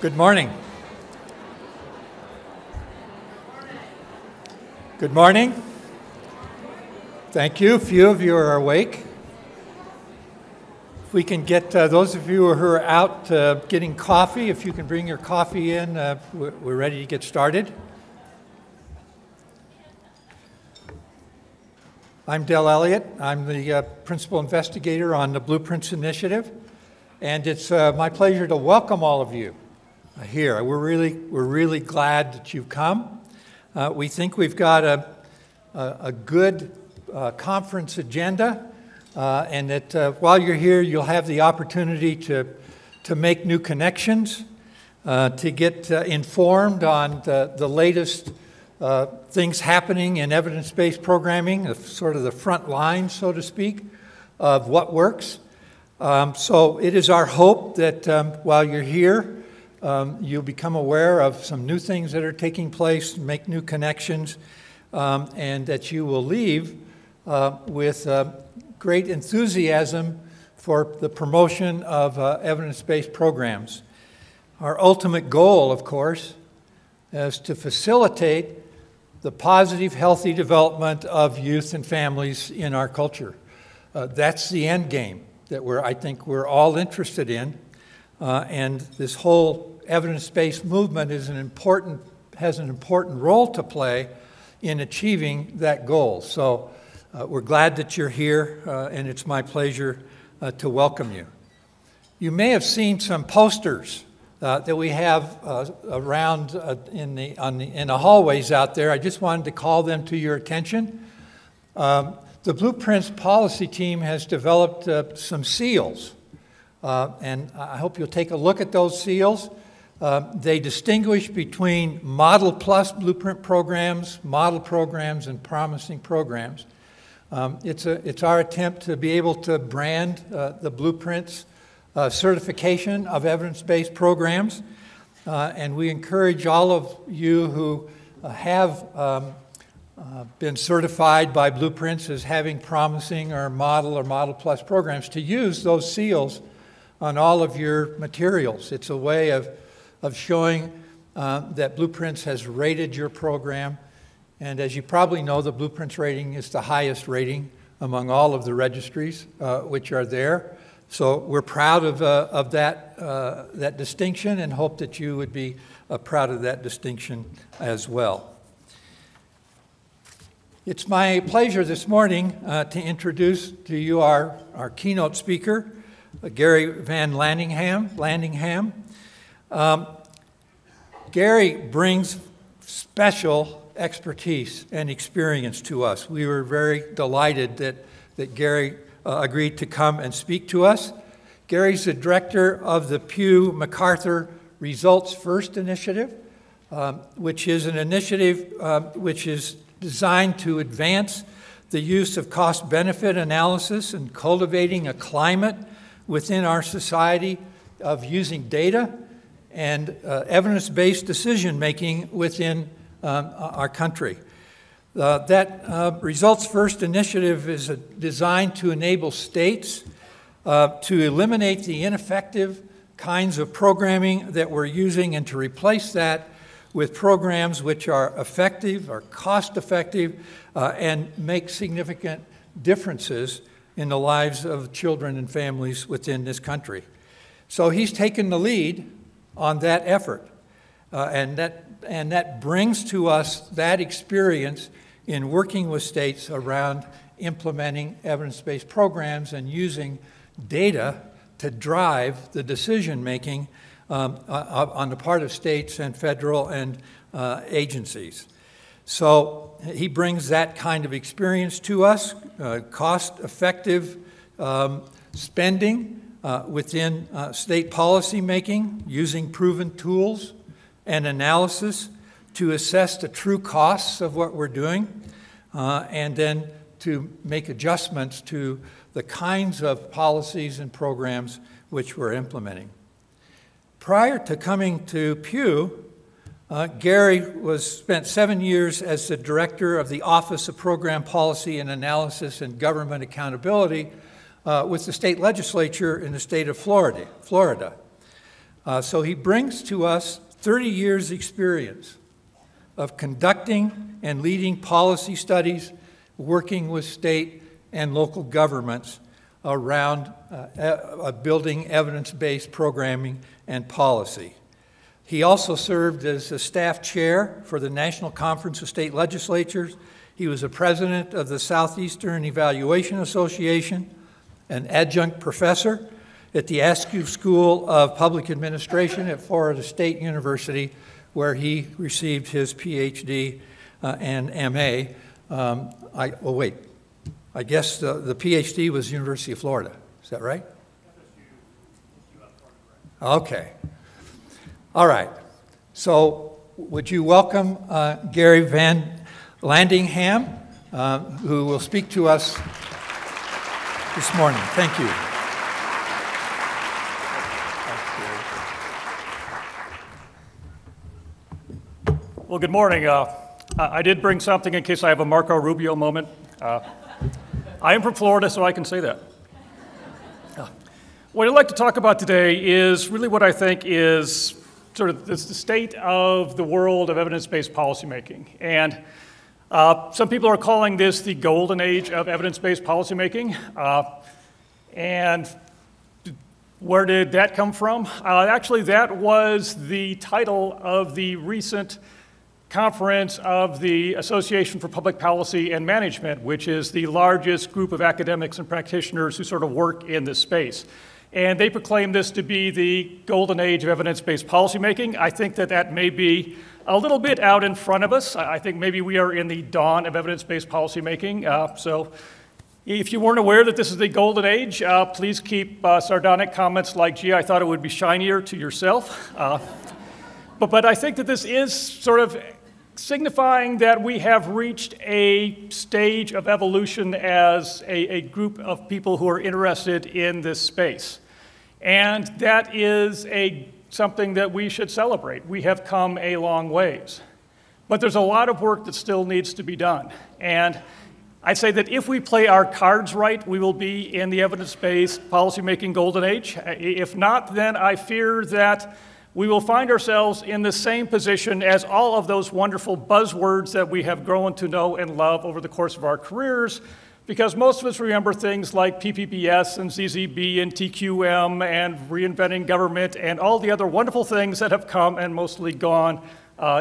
Good morning. Good morning. Thank you. A few of you are awake. If we can get those of you who are out getting coffee, if you can bring your coffee in, we're ready to get started. I'm Del Elliott. I'm the principal investigator on the Blueprints Initiative, and it's my pleasure to welcome all of you here. We're really glad that you've come. We think we've got a good conference agenda, and that while you're here, you'll have the opportunity to make new connections, to get informed on the latest things happening in evidence-based programming, sort of the front line, so to speak, of what works. So it is our hope that while you're here, you'll become aware of some new things that are taking place, make new connections, and that you will leave with great enthusiasm for the promotion of evidence-based programs. Our ultimate goal, of course, is to facilitate the positive, healthy development of youth and families in our culture. That's the end game that I think we're all interested in. And this whole evidence-based movement has an important role to play in achieving that goal. So we're glad that you're here, and it's my pleasure to welcome you. You may have seen some posters that we have around in the hallways out there. I just wanted to call them to your attention. The Blueprints policy team has developed some seals. And I hope you'll take a look at those seals. They distinguish between Model Plus blueprint programs, model programs, and promising programs. It's our attempt to be able to brand the Blueprints certification of evidence-based programs. And we encourage all of you who have been certified by Blueprints as having promising or Model Plus programs to use those seals on all of your materials. It's a way of showing that Blueprints has rated your program. And as you probably know, the Blueprints rating is the highest rating among all of the registries which are there. So we're proud of that distinction and hope that you would be proud of that distinction as well. It's my pleasure this morning to introduce to you our keynote speaker, Gary VanLandingham. Gary brings special expertise and experience to us. We were very delighted that Gary agreed to come and speak to us. Gary's the director of the Pew-MacArthur Results First Initiative, which is an initiative which is designed to advance the use of cost-benefit analysis and cultivating a climate within our society of using data and evidence-based decision-making within our country. That Results First initiative is designed to enable states to eliminate the ineffective kinds of programming that we're using and to replace that with programs which are effective, are cost-effective, and make significant differences in the lives of children and families within this country. So he's taken the lead on that effort, and that brings to us that experience in working with states around implementing evidence-based programs and using data to drive the decision-making on the part of states and federal and agencies. So he brings that kind of experience to us, cost-effective spending within state policy making, using proven tools and analysis to assess the true costs of what we're doing, and then to make adjustments to the kinds of policies and programs which we're implementing. Prior to coming to Pew, Gary spent 7 years as the director of the Office of Program Policy and Analysis and Government Accountability with the state legislature in the state of Florida. So he brings to us 30 years' experience of conducting and leading policy studies, working with state and local governments around building evidence-based programming and policy. He also served as a staff chair for the National Conference of State Legislatures. He was a president of the Southeastern Evaluation Association, an adjunct professor at the Askew School of Public Administration at Florida State University, where he received his PhD and MA. I guess the PhD was University of Florida. Is that right? Okay. All right. So would you welcome Gary VanLandingham, who will speak to us this morning. Thank you. Well, good morning. I did bring something in case I have a Marco Rubio moment. I am from Florida, so I can say that. What I'd like to talk about today is really what I think is sort of the state of the world of evidence-based policymaking. And some people are calling this the golden age of evidence-based policymaking. And where did that come from? Actually, that was the title of the recent conference of the Association for Public Policy and Management, which is the largest group of academics and practitioners who sort of work in this space. And they proclaim this to be the golden age of evidence-based policymaking. I think that that may be a little bit out in front of us. I think maybe we are in the dawn of evidence-based policymaking. So if you weren't aware that this is the golden age, please keep sardonic comments like, gee, I thought it would be shinier to yourself. But I think that this is sort of signifying that we have reached a stage of evolution as a group of people who are interested in this space. And that is something that we should celebrate. We have come a long ways. But there's a lot of work that still needs to be done. And I'd say that if we play our cards right, we will be in the evidence-based policymaking golden age. If not, then I fear that we will find ourselves in the same position as all of those wonderful buzzwords that we have grown to know and love over the course of our careers, because most of us remember things like PPPS and ZZB and TQM and reinventing government and all the other wonderful things that have come and mostly gone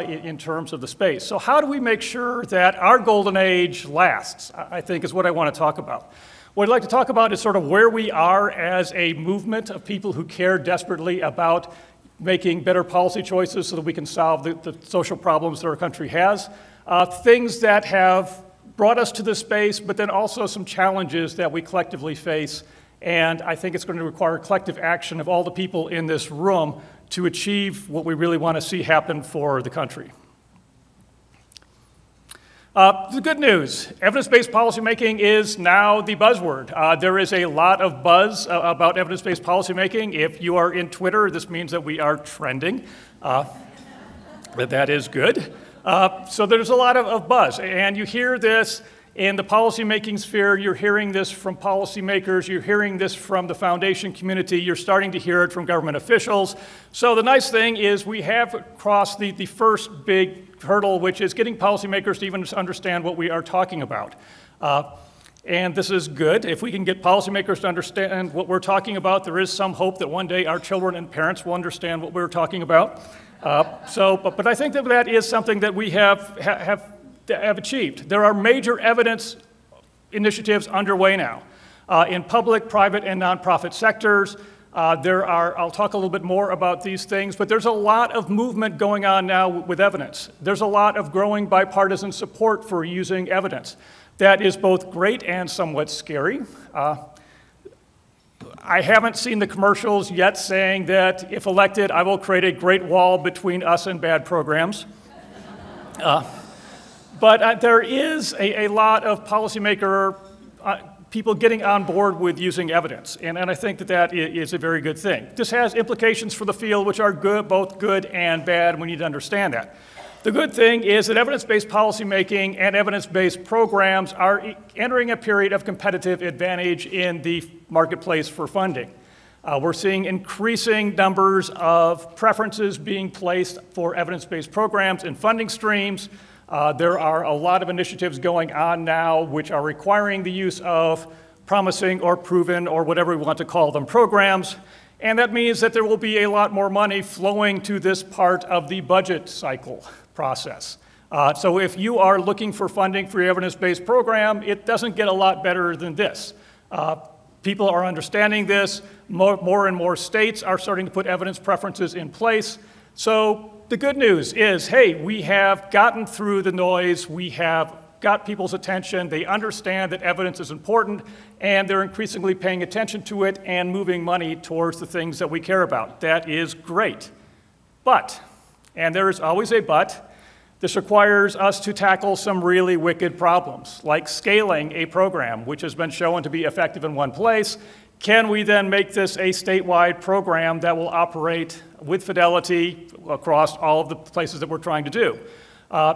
in terms of the space. So how do we make sure that our golden age lasts, I think is what I want to talk about. What I'd like to talk about is sort of where we are as a movement of people who care desperately about making better policy choices so that we can solve the social problems that our country has. Things that have brought us to this space, but then also some challenges that we collectively face. And I think it's going to require collective action of all the people in this room to achieve what we really want to see happen for the country. The good news, evidence-based policymaking is now the buzzword. There is a lot of buzz about evidence-based policymaking. If you are in Twitter, this means that we are trending. That is good. So there's a lot of buzz, and you hear this in the policymaking sphere. You're hearing this from policymakers. You're hearing this from the foundation community. You're starting to hear it from government officials. So the nice thing is we have crossed the first big hurdle, which is getting policymakers to even understand what we are talking about. And this is good. If we can get policymakers to understand what we're talking about, there is some hope that one day our children and parents will understand what we're talking about. But I think that that is something that we have achieved. There are major evidence initiatives underway now in public, private, and nonprofit sectors. I'll talk a little bit more about these things, but there's a lot of movement going on now with evidence. There's a lot of growing bipartisan support for using evidence. That is both great and somewhat scary. I haven't seen the commercials yet saying that if elected, I will create a great wall between us and bad programs. But there is a lot of policymaker people getting on board with using evidence, and I think that that is a very good thing. This has implications for the field which are good, both good and bad, and we need to understand that. The good thing is that evidence-based policymaking and evidence-based programs are entering a period of competitive advantage in the marketplace for funding. We're seeing increasing numbers of preferences being placed for evidence-based programs and funding streams. There are a lot of initiatives going on now which are requiring the use of promising or proven or whatever we want to call them programs. And that means that there will be a lot more money flowing to this part of the budget cycle process. So if you are looking for funding for your evidence-based program, it doesn't get a lot better than this. People are understanding this. More and more states are starting to put evidence preferences in place. So the good news is, hey, we have gotten through the noise. We have got people's attention. They understand that evidence is important, and they're increasingly paying attention to it and moving money towards the things that we care about. That is great. But, and there is always a but, this requires us to tackle some really wicked problems, like scaling a program, which has been shown to be effective in one place. Can we then make this a statewide program that will operate with fidelity across all of the places that we're trying to do?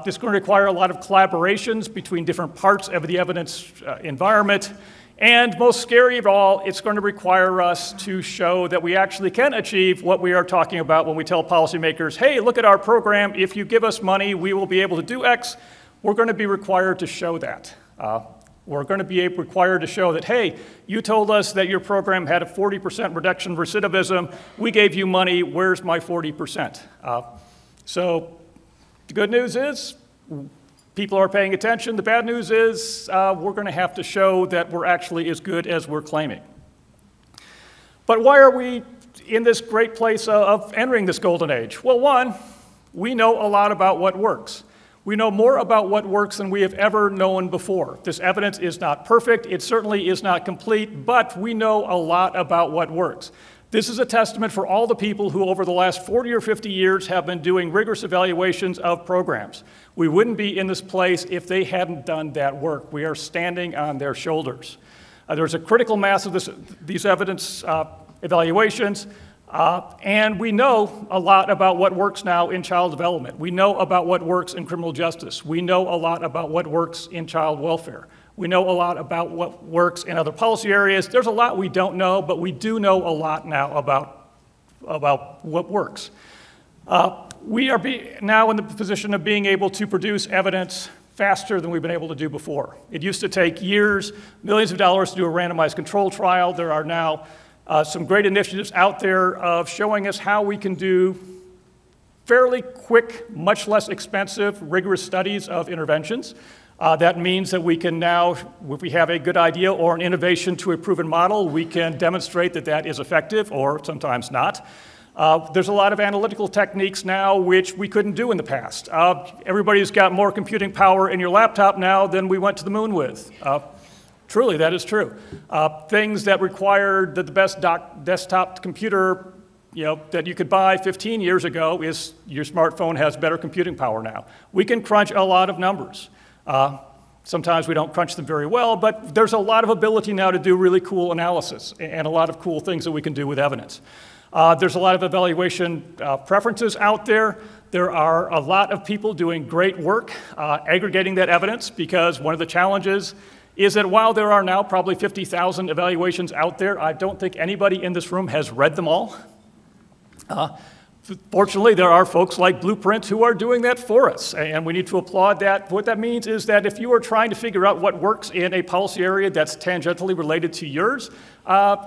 This is going to require a lot of collaborations between different parts of the evidence environment. And most scary of all, it's going to require us to show that we actually can achieve what we are talking about when we tell policymakers, hey, look at our program. If you give us money, we will be able to do X. We're going to be required to show that. We're going to be required to show that, hey, you told us that your program had a 40% reduction in recidivism. We gave you money. Where's my 40%? So the good news is people are paying attention. The bad news is we're going to have to show that we're actually as good as we're claiming. But why are we in this great place of entering this golden age? Well, one, we know a lot about what works. We know more about what works than we have ever known before. This evidence is not perfect. It certainly is not complete, but we know a lot about what works. This is a testament for all the people who over the last 40 or 50 years have been doing rigorous evaluations of programs. We wouldn't be in this place if they hadn't done that work. We are standing on their shoulders. There's a critical mass of these evidence evaluations, and we know a lot about what works now in child development. We know about what works in criminal justice. We know a lot about what works in child welfare. We know a lot about what works in other policy areas. There's a lot we don't know, but we do know a lot now about what works. We are now in the position of being able to produce evidence faster than we've been able to do before. It used to take years, millions of dollars to do a randomized control trial. There are now some great initiatives out there of showing us how we can do fairly quick, much less expensive, rigorous studies of interventions. That means that we can now, if we have a good idea or an innovation to a proven model, we can demonstrate that that is effective or sometimes not. There's a lot of analytical techniques now which we couldn't do in the past. Everybody's got more computing power in your laptop now than we went to the moon with. Truly, that is true. Things that required the best desktop computer that you could buy 15 years ago is your smartphone has better computing power now. We can crunch a lot of numbers. Sometimes we don't crunch them very well, but there's a lot of ability now to do really cool analysis and a lot of cool things that we can do with evidence. There's a lot of evaluation preferences out there. There are a lot of people doing great work aggregating that evidence, because one of the challenges is that while there are now probably 50,000 evaluations out there, I don't think anybody in this room has read them all. Fortunately, there are folks like Blueprint who are doing that for us, and we need to applaud that. What that means is that if you are trying to figure out what works in a policy area that's tangentially related to yours,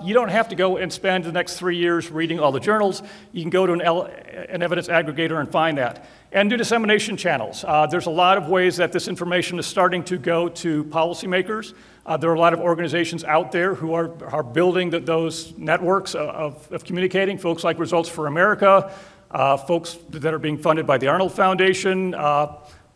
you don't have to go and spend the next 3 years reading all the journals. You can go to an evidence aggregator and find that. And new dissemination channels. There's a lot of ways that this information is starting to go to policymakers. There are a lot of organizations out there who are building those networks of communicating, folks like Results for America, folks that are being funded by the Arnold Foundation.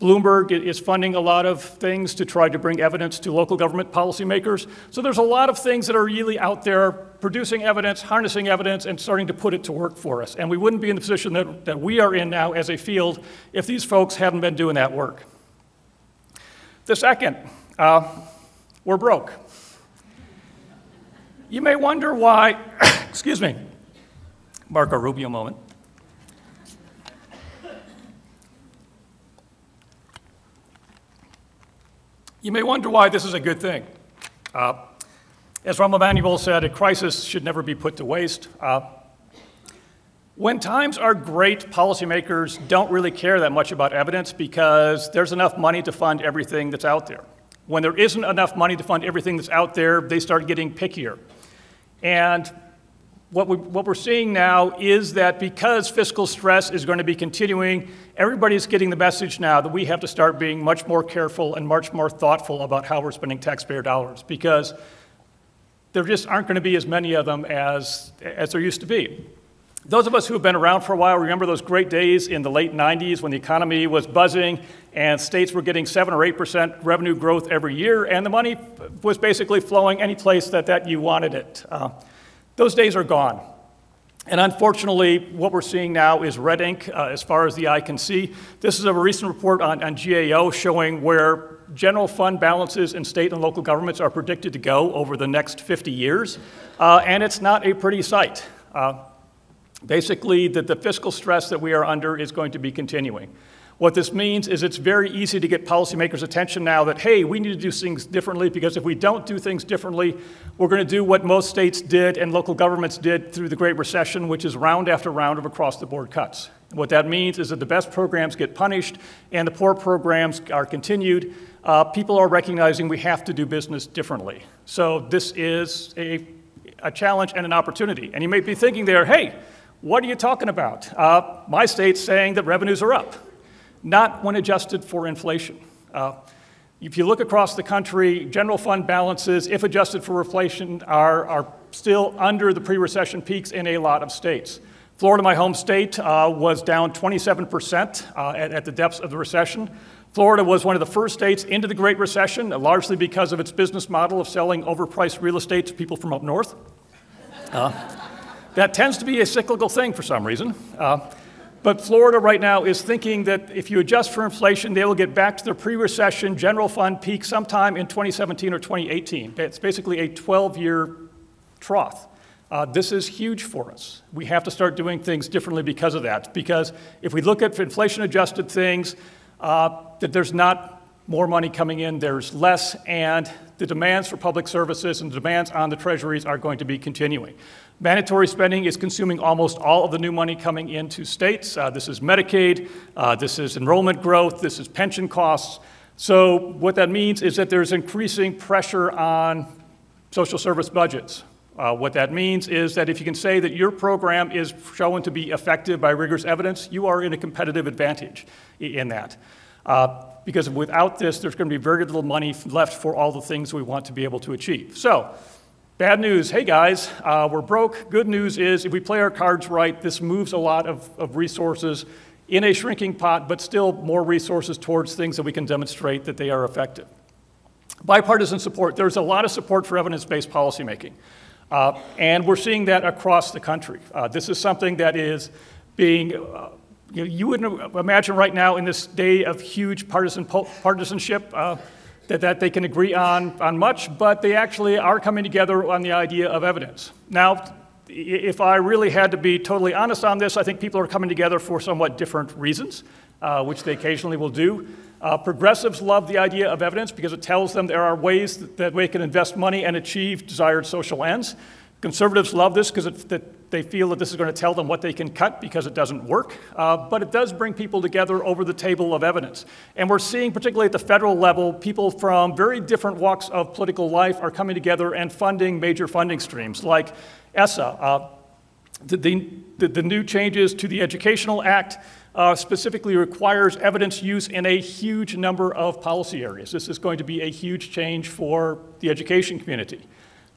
Bloomberg is funding a lot of things to try to bring evidence to local government policymakers. So there's a lot of things that are really out there producing evidence, harnessing evidence, and starting to put it to work for us. And we wouldn't be in the position that we are in now as a field if these folks hadn't been doing that work. The second, we're broke. You may wonder why, excuse me, Marco Rubio moment. You may wonder why this is a good thing. As Rahm Emanuel said, a crisis should never be put to waste. When times are great, policymakers don't really care that much about evidence because there's enough money to fund everything that's out there. When there isn't enough money to fund everything that's out there, they start getting pickier. And what we're seeing now is that because fiscal stress is going to be continuing, everybody's getting the message now that we have to start being much more careful and much more thoughtful about how we're spending taxpayer dollars, because there just aren't going to be as many of them as there used to be. Those of us who have been around for a while remember those great days in the late 90s when the economy was buzzing and states were getting 7 or 8% revenue growth every year, and the money was basically flowing any place that you wanted it. Those days are gone. And unfortunately, what we're seeing now is red ink as far as the eye can see. This is a recent report on GAO showing where general fund balances in state and local governments are predicted to go over the next 50 years, and it's not a pretty sight. Basically, the fiscal stress that we are under is going to be continuing. What this means is it's very easy to get policymakers' attention now that, hey, we need to do things differently, because if we don't do things differently, we're going to do what most states did and local governments did through the Great Recession, which is round after round of across-the-board cuts. And what that means is that the best programs get punished and the poor programs are continued. People are recognizing we have to do business differently. So this is a challenge and an opportunity. And you may be thinking there, hey, what are you talking about? My state's saying that revenues are up. Not when adjusted for inflation. If you look across the country, general fund balances, if adjusted for inflation, are still under the pre-recession peaks in a lot of states. Florida, my home state, was down 27% at the depths of the recession. Florida was one of the first states into the Great Recession, largely because of its business model of selling overpriced real estate to people from up north. That tends to be a cyclical thing for some reason. But Florida right now is thinking that if you adjust for inflation, they will get back to their pre-recession general fund peak sometime in 2017 or 2018. It's basically a 12-year trough. This is huge for us. We have to start doing things differently because of that. Because if we look at inflation-adjusted things, that there's not more money coming in, there's less, and the demands for public services and the demands on the treasuries are going to be continuing. Mandatory spending is consuming almost all of the new money coming into states. This is Medicaid, this is enrollment growth, this is pension costs. So what that means is that there's increasing pressure on social service budgets. What that means is that if you can say that your program is shown to be effective by rigorous evidence, you are in a competitive advantage in that. Because without this, there's going to be very little money left for all the things we want to be able to achieve. So, bad news, hey guys, we're broke. Good news is if we play our cards right, this moves a lot of resources in a shrinking pot, but still more resources towards things that we can demonstrate that they are effective. Bipartisan support. There's a lot of support for evidence-based policymaking. And we're seeing that across the country. This is something that is being, you wouldn't imagine right now in this day of huge partisanship that they can agree on much, but they actually are coming together on the idea of evidence. Now, if I really had to be totally honest on this, I think people are coming together for somewhat different reasons, which they occasionally will do. Progressives love the idea of evidence because it tells them there are ways that we can invest money and achieve desired social ends. Conservatives love this because they feel that this is going to tell them what they can cut because it doesn't work. But it does bring people together over the table of evidence. And we're seeing, particularly at the federal level, people from very different walks of political life are coming together and funding major funding streams like ESSA. The new changes to the Educational Act specifically requires evidence use in a huge number of policy areas. This is going to be a huge change for the education community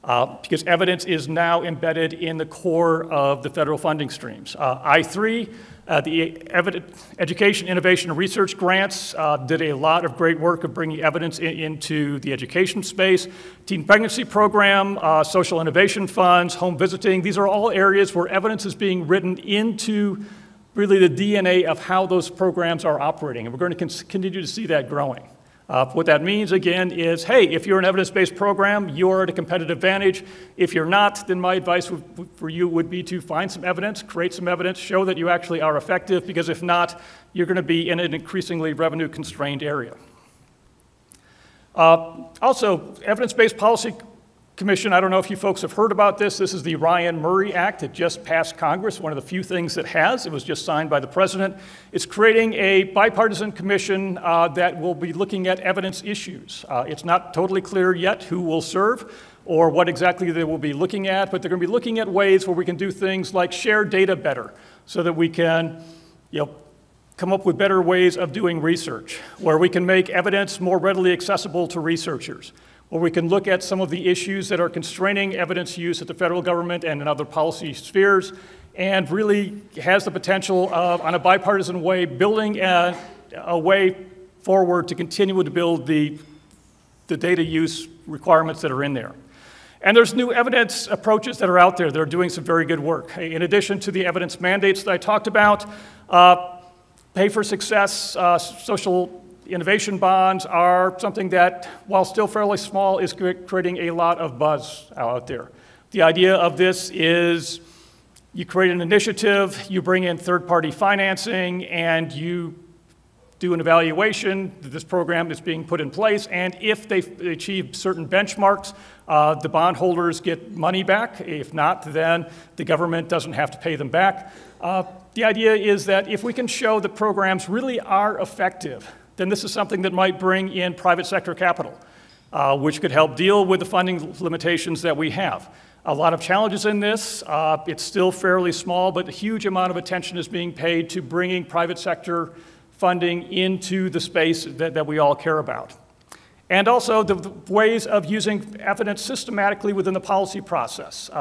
because evidence is now embedded in the core of the federal funding streams. I3, the Education, Innovation, and Research Grants did a lot of great work of bringing evidence into the education space. Teen Pregnancy Program, Social Innovation Funds, Home Visiting, these are all areas where evidence is being written into really the DNA of how those programs are operating, and we're going to continue to see that growing. What that means, again, is, hey, if you're an evidence-based program, you're at a competitive advantage. If you're not, then my advice for you would be to find some evidence, create some evidence, show that you actually are effective, because if not, you're going to be in an increasingly revenue-constrained area. Also, evidence-based policy Commission, I don't know if you folks have heard about this. This is the Ryan-Murray Act. It just passed Congress, one of the few things it has. It was just signed by the president. It's creating a bipartisan commission that will be looking at evidence issues. It's not totally clear yet who will serve or what exactly they will be looking at, but they're going to be looking at ways where we can do things like share data better so that we can, come up with better ways of doing research, where we can make evidence more readily accessible to researchers, where we can look at some of the issues that are constraining evidence use at the federal government and in other policy spheres, and really has the potential of, on a bipartisan way, building a way forward to continue to build the data use requirements that are in there. And there's new evidence approaches that are out there that are doing some very good work. In addition to the evidence mandates that I talked about, pay for success, social innovation bonds are something that, while still fairly small, is creating a lot of buzz out there. The idea of this is you create an initiative, you bring in third-party financing, and you do an evaluation that this program is being put in place, and if they achieve certain benchmarks, the bondholders get money back. If not, then the government doesn't have to pay them back. The idea is that if we can show that programs really are effective, then this is something that might bring in private sector capital, which could help deal with the funding limitations that we have. A lot of challenges in this. It's still fairly small, but a huge amount of attention is being paid to bringing private sector funding into the space that we all care about. And also the ways of using evidence systematically within the policy process.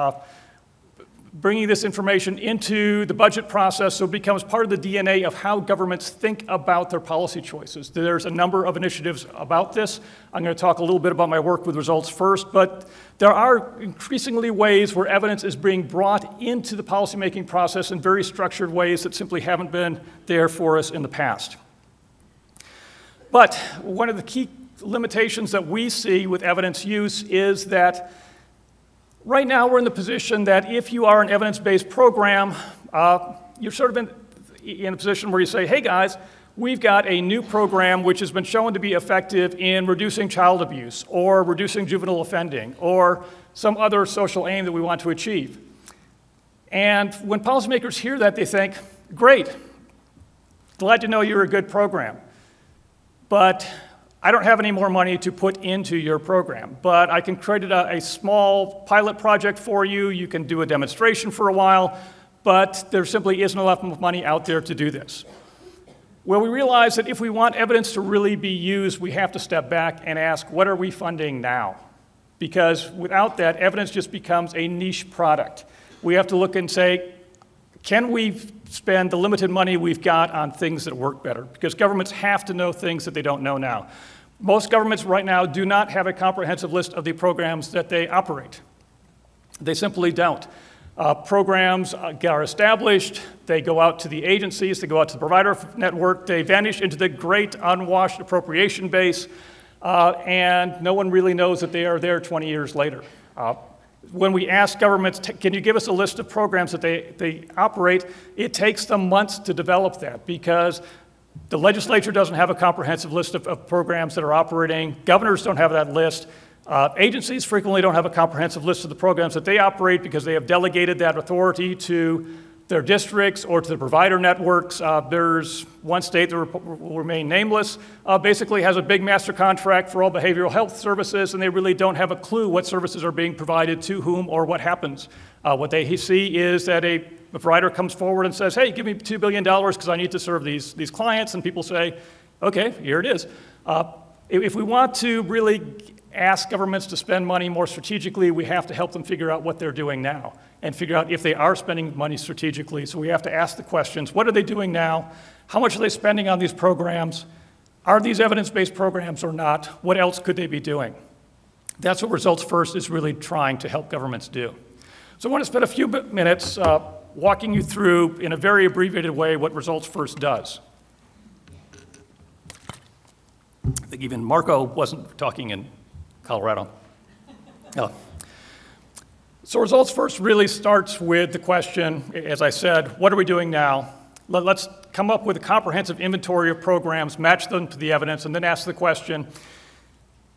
Bringing this information into the budget process so it becomes part of the DNA of how governments think about their policy choices. There's a number of initiatives about this. I'm going to talk a little bit about my work with Results First, but there are increasingly ways where evidence is being brought into the policymaking process in very structured ways that simply haven't been there for us in the past. But one of the key limitations that we see with evidence use is that right now we're in the position that if you are an evidence-based program, you're sort of in a position where you say, hey guys, we've got a new program which has been shown to be effective in reducing child abuse or reducing juvenile offending or some other social aim that we want to achieve. And when policymakers hear that, they think, great, glad to know you're a good program, but I don't have any more money to put into your program, but I can create a small pilot project for you. You can do a demonstration for a while, but there simply isn't enough money out there to do this. Well, we realize that if we want evidence to really be used, we have to step back and ask, what are we funding now? Because without that, evidence just becomes a niche product. We have to look and say, can we spend the limited money we've got on things that work better? Because governments have to know things that they don't know now. Most governments right now do not have a comprehensive list of the programs that they operate. They simply don't. Programs are established, they go out to the agencies, they go out to the provider network, they vanish into the great unwashed appropriation base, and no one really knows that they are there 20 years later. When we ask governments, can you give us a list of programs that they operate, it takes them months to develop that because the legislature doesn't have a comprehensive list of programs that are operating. Governors don't have that list. Agencies frequently don't have a comprehensive list of the programs that they operate because they have delegated that authority to their districts or to the provider networks. There's one state that will remain nameless, basically has a big master contract for all behavioral health services, and they really don't have a clue what services are being provided to whom or what happens. What they see is that a provider comes forward and says, hey, give me $2 billion because I need to serve these clients, and people say, okay, here it is. If we want to really ask governments to spend money more strategically, we have to help them figure out what they're doing now and figure out if they are spending money strategically. So we have to ask the questions, what are they doing now? How much are they spending on these programs? Are these evidence-based programs or not? What else could they be doing? That's what Results First is really trying to help governments do. So I want to spend a few minutes walking you through, in a very abbreviated way, what Results First does. I think even Marco wasn't talking in Colorado. So Results First really starts with the question, as I said, what are we doing now? Let's come up with a comprehensive inventory of programs, match them to the evidence, and then ask the question,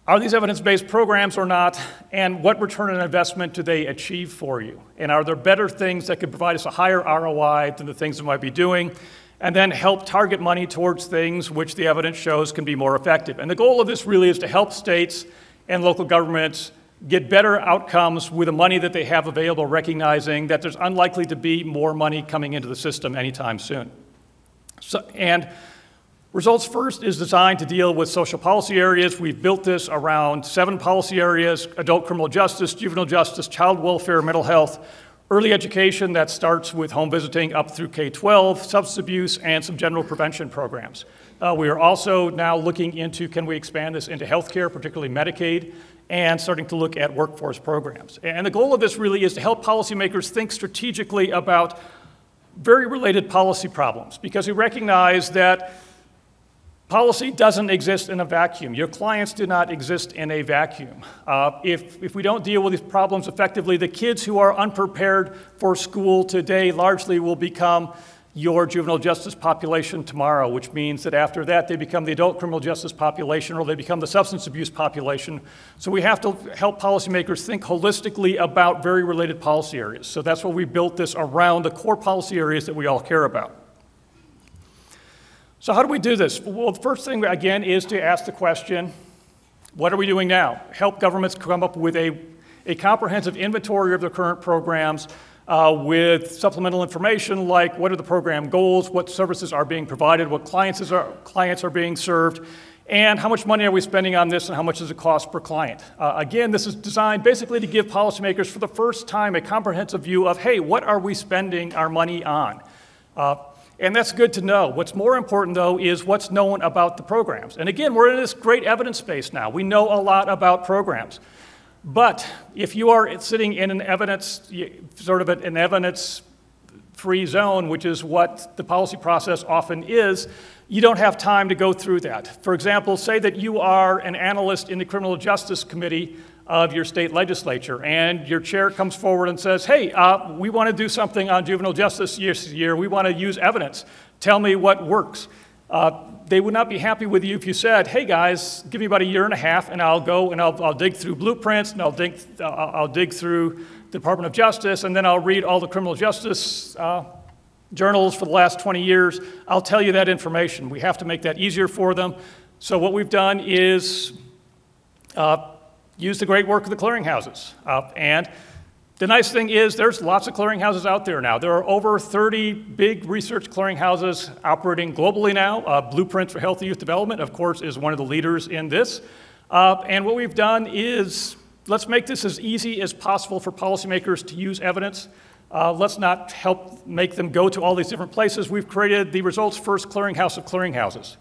Are these evidence-based programs or not? And what return on investment do they achieve for you? And are there better things that could provide us a higher ROI than the things we might be doing? And then help target money towards things which the evidence shows can be more effective. And the goal of this really is to help states and local governments get better outcomes with the money that they have available, recognizing that there's unlikely to be more money coming into the system anytime soon. And Results First is designed to deal with social policy areas. We've built this around 7 policy areas: adult criminal justice, juvenile justice, child welfare, mental health, early education that starts with home visiting up through K-12, substance abuse, and some general prevention programs. We are also now looking into, can we expand this into healthcare, particularly Medicaid, and starting to look at workforce programs. And the goal of this really is to help policymakers think strategically about very related policy problems, because we recognize that policy doesn't exist in a vacuum. Your clients do not exist in a vacuum. If we don't deal with these problems effectively, the kids who are unprepared for school today largely will become your juvenile justice population tomorrow, which means that after that they become the adult criminal justice population, or they become the substance abuse population. So we have to help policymakers think holistically about very related policy areas. So that's why we built this around the core policy areas that we all care about. So how do we do this? Well, the first thing, again, is to ask the question, what are we doing now? Help governments come up with a comprehensive inventory of their current programs with supplemental information like what are the program goals, what services are being provided, what clients are being served, and how much money are we spending on this and how much does it cost per client. Again, this is designed basically to give policymakers for the first time a comprehensive view of, hey, what are we spending our money on? And that's good to know. What's more important, though, is what's known about the programs. And again, we're in this great evidence space now. We know a lot about programs. But if you are sitting in an evidence-free zone, which is what the policy process often is, you don't have time to go through that. For example, say that you are an analyst in the Criminal Justice Committee of your state legislature, and your chair comes forward and says, hey, we want to do something on juvenile justice this year. We want to use evidence. Tell me what works. They would not be happy with you if you said, hey guys, give me about a year and a half and I'll go and I'll dig through blueprints and I'll dig through the Department of Justice, and then I'll read all the criminal justice journals for the last 20 years. I'll tell you that information. We have to make that easier for them. So what we've done is use the great work of the clearinghouses. And the nice thing is there's lots of clearinghouses out there now. There are over 30 big research clearinghouses operating globally now. Blueprints for Healthy Youth Development, of course, is one of the leaders in this. And what we've done is let's make this as easy as possible for policymakers to use evidence. Let's not help make them go to all these different places. We've created the Results First clearinghouse of clearinghouses.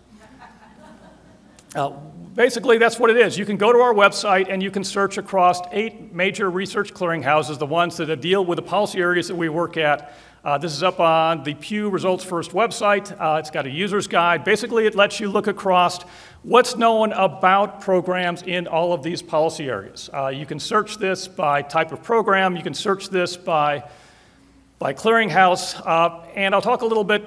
Basically, that's what it is. You can go to our website and you can search across 8 major research clearinghouses, the ones that deal with the policy areas that we work at. This is up on the Pew Results First website. It's got a user's guide. Basically, it lets you look across what's known about programs in all of these policy areas. You can search this by type of program. You can search this by clearinghouse. And I'll talk a little bit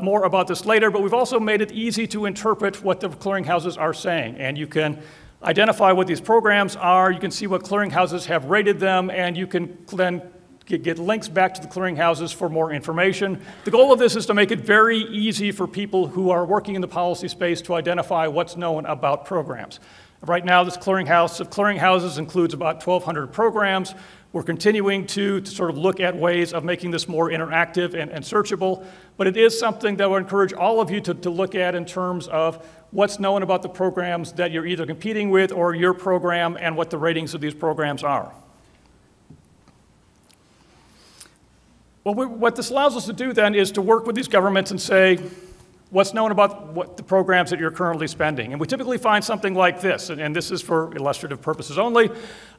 more about this later, but we've also made it easy to interpret what the clearinghouses are saying. And you can identify what these programs are, you can see what clearinghouses have rated them, and you can then get links back to the clearinghouses for more information. The goal of this is to make it very easy for people who are working in the policy space to identify what's known about programs. Right now, this clearinghouse of clearinghouses includes about 1,200 programs. We're continuing to sort of look at ways of making this more interactive and searchable, but it is something that I would encourage all of you to look at in terms of what's known about the programs that you're either competing with or your program and what the ratings of these programs are. Well, what this allows us to do then is to work with these governments and say, what's known about what the programs that you're currently spending. And we typically find something like this, and this is for illustrative purposes only,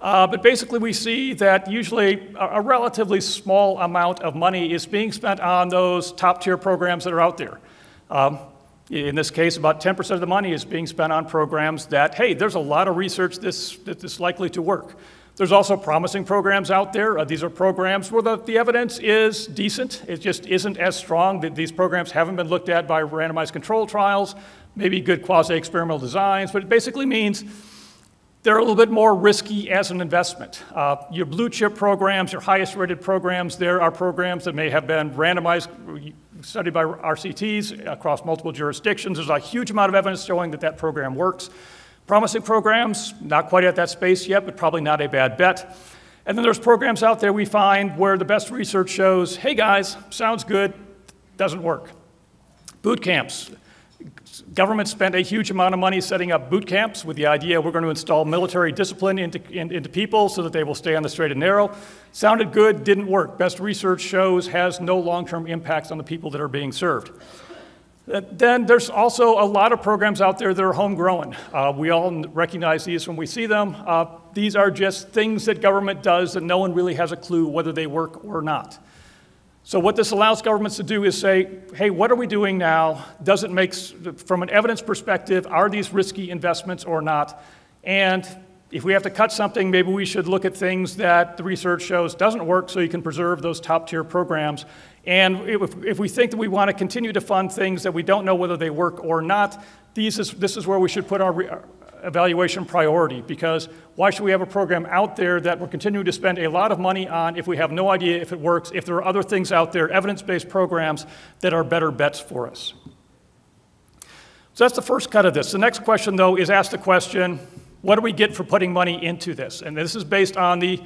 but basically we see that usually a relatively small amount of money is being spent on those top tier programs that are out there. In this case, about 10% of the money is being spent on programs that, hey, there's a lot of research that's likely to work. There's also promising programs out there. These are programs where the evidence is decent. It just isn't as strong. These programs haven't been looked at by randomized control trials, maybe good quasi-experimental designs, but it basically means they're a little bit more risky as an investment. Your blue chip programs, your highest rated programs, there are programs that may have been randomized, studied by RCTs across multiple jurisdictions. There's a huge amount of evidence showing that that program works. Promising programs, not quite at that space yet, but probably not a bad bet. And then there's programs out there we find where the best research shows, hey guys, sounds good, doesn't work. Boot camps. Government spent a huge amount of money setting up boot camps with the idea we're going to install military discipline into people so that they will stay on the straight and narrow. Sounded good, didn't work. Best research shows has no long-term impacts on the people that are being served. Then there's also a lot of programs out there that are homegrown. We all recognize these when we see them. These are just things that government does that no one really has a clue whether they work or not. So what this allows governments to do is say, hey, what are we doing now? Does it make, from an evidence perspective, are these risky investments or not? And if we have to cut something, maybe we should look at things that the research shows doesn't work so you can preserve those top tier programs. And if we think that we want to continue to fund things that we don't know whether they work or not, this is where we should put our evaluation priority, because why should we have a program out there that we're continuing to spend a lot of money on if we have no idea if it works, if there are other things out there, evidence-based programs that are better bets for us? So that's the first cut of this. The next question, though, is ask the question, what do we get for putting money into this? And this is based on the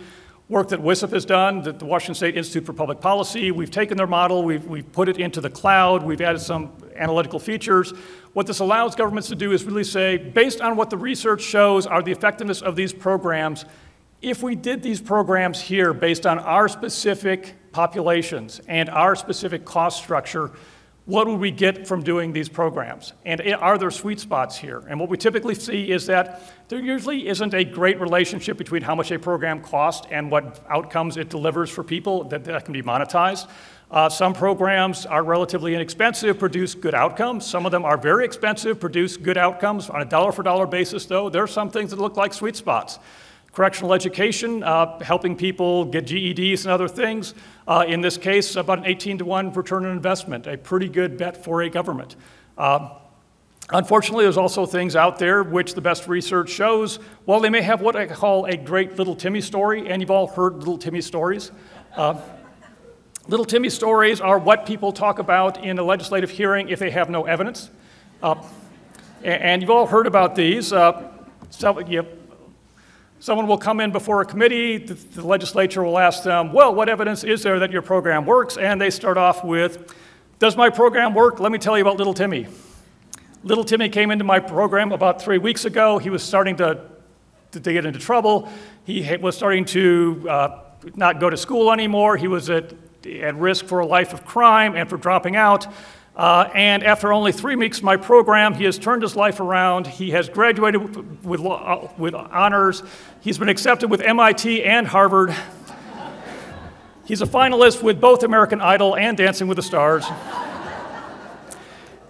work that WISP has done, the Washington State Institute for Public Policy. We've taken their model, we've put it into the cloud, we've added some analytical features. What this allows governments to do is really say, based on what the research shows are the effectiveness of these programs, if we did these programs here based on our specific populations and our specific cost structure, what would we get from doing these programs? And are there sweet spots here? And what we typically see is that there usually isn't a great relationship between how much a program costs and what outcomes it delivers for people that can be monetized. Some programs are relatively inexpensive, produce good outcomes. Some of them are very expensive, produce good outcomes. On a dollar-for-dollar basis, though, there are some things that look like sweet spots. Correctional education, helping people get GEDs and other things. In this case, about an 18-to-1 return on investment, a pretty good bet for a government. Unfortunately, there's also things out there which the best research shows, well, they may have what I call a great Little Timmy story, and you've all heard Little Timmy stories. Little Timmy stories are what people talk about in a legislative hearing if they have no evidence. And you've all heard about these. Someone will come in before a committee, the legislature will ask them, well, what evidence is there that your program works? And they start off with, does my program work? Let me tell you about Little Timmy. Little Timmy came into my program about 3 weeks ago. He was starting to get into trouble. He was starting to not go to school anymore. He was at risk for a life of crime and for dropping out. And after only 3 weeks of my program, he has turned his life around. He has graduated with honors. He's been accepted with MIT and Harvard. He's a finalist with both American Idol and Dancing with the Stars.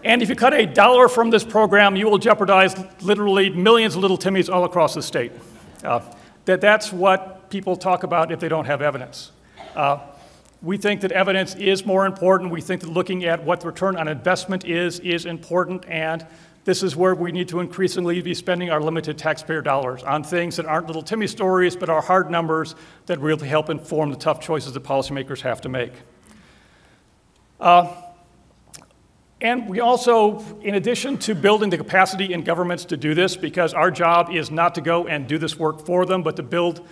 And if you cut $1 from this program, you will jeopardize literally millions of Little Timmys all across the state. That's what people talk about if they don't have evidence. We think that evidence is more important. We think that looking at what the return on investment is important, and this is where we need to increasingly be spending our limited taxpayer dollars on things that aren't Little Timmy stories, but are hard numbers that really help inform the tough choices that policymakers have to make. And we also, in addition to building the capacity in governments to do this, because our job is not to go and do this work for them, but to build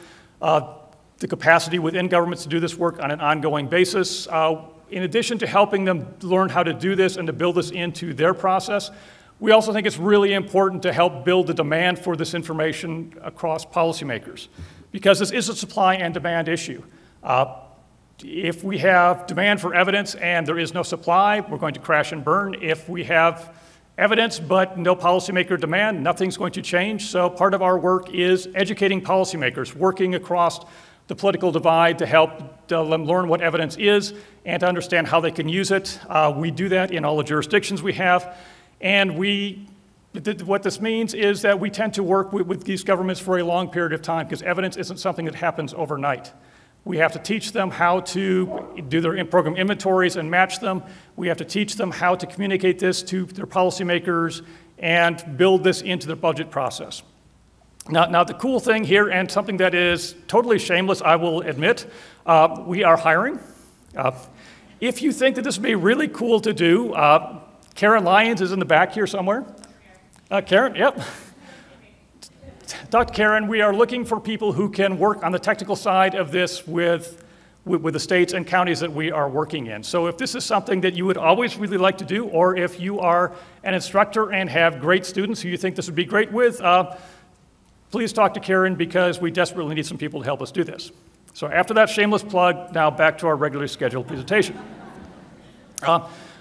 the capacity within governments to do this work on an ongoing basis. In addition to helping them learn how to do this and to build this into their process, we also think it's really important to help build the demand for this information across policymakers, because this is a supply and demand issue. If we have demand for evidence and there is no supply, we're going to crash and burn. If we have evidence but no policymaker demand, nothing's going to change. So part of our work is educating policymakers, working across the political divide to help them learn what evidence is and to understand how they can use it. We do that in all the jurisdictions we have. And what this means is that we tend to work with these governments for a long period of time, because evidence isn't something that happens overnight. We have to teach them how to do their in-program inventories and match them. We have to teach them how to communicate this to their policymakers and build this into their budget process. Now, the cool thing here, and something that is totally shameless, I will admit, we are hiring. If you think that this would be really cool to do, Karen Lyons is in the back here somewhere. Karen, yep. Dr. Karen, we are looking for people who can work on the technical side of this with the states and counties that we are working in. So if this is something that you would always really like to do, or if you are an instructor and have great students who you think this would be great with, please talk to Karen, because we desperately need some people to help us do this. So after that shameless plug, now back to our regularly scheduled presentation.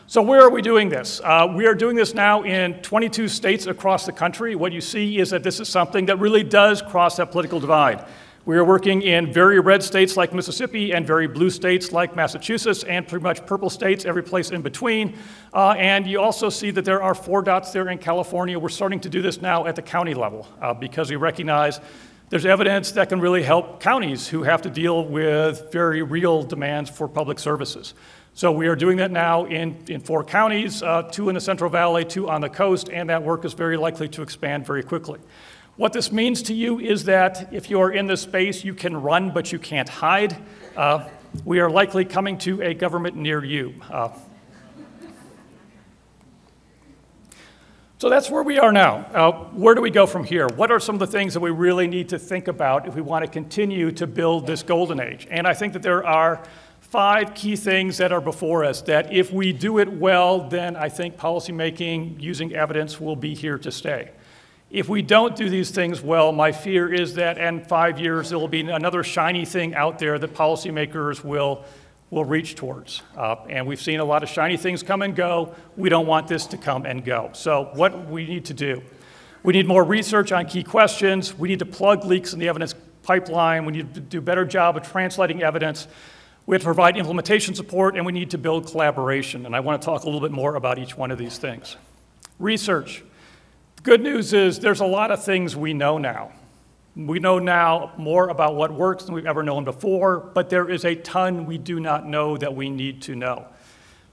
So where are we doing this? We are doing this now in 22 states across the country. What you see is that this is something that really does cross that political divide. We are working in very red states like Mississippi and very blue states like Massachusetts and pretty much purple states, every place in between. And you also see that there are 4 dots there in California. We're starting to do this now at the county level because we recognize there's evidence that can really help counties who have to deal with very real demands for public services. So we are doing that now in 4 counties, 2 in the Central Valley, 2 on the coast, and that work is very likely to expand very quickly. What this means to you is that if you are in this space, you can run, but you can't hide. We are likely coming to a government near you. So that's where we are now. Where do we go from here? What are some of the things that we really need to think about if we want to continue to build this golden age? And I think that there are 5 key things that are before us that if we do it well, then I think policymaking using evidence will be here to stay. If we don't do these things well, my fear is that in 5 years there will be another shiny thing out there that policymakers will reach towards. And we've seen a lot of shiny things come and go. We don't want this to come and go. So what we need to do? We need more research on key questions. We need to plug leaks in the evidence pipeline. We need to do a better job of translating evidence. We have to provide implementation support, and we need to build collaboration. And I want to talk a little bit more about each one of these things. Research. Good news is there's a lot of things we know now. We know now more about what works than we've ever known before, but there is a ton we do not know that we need to know.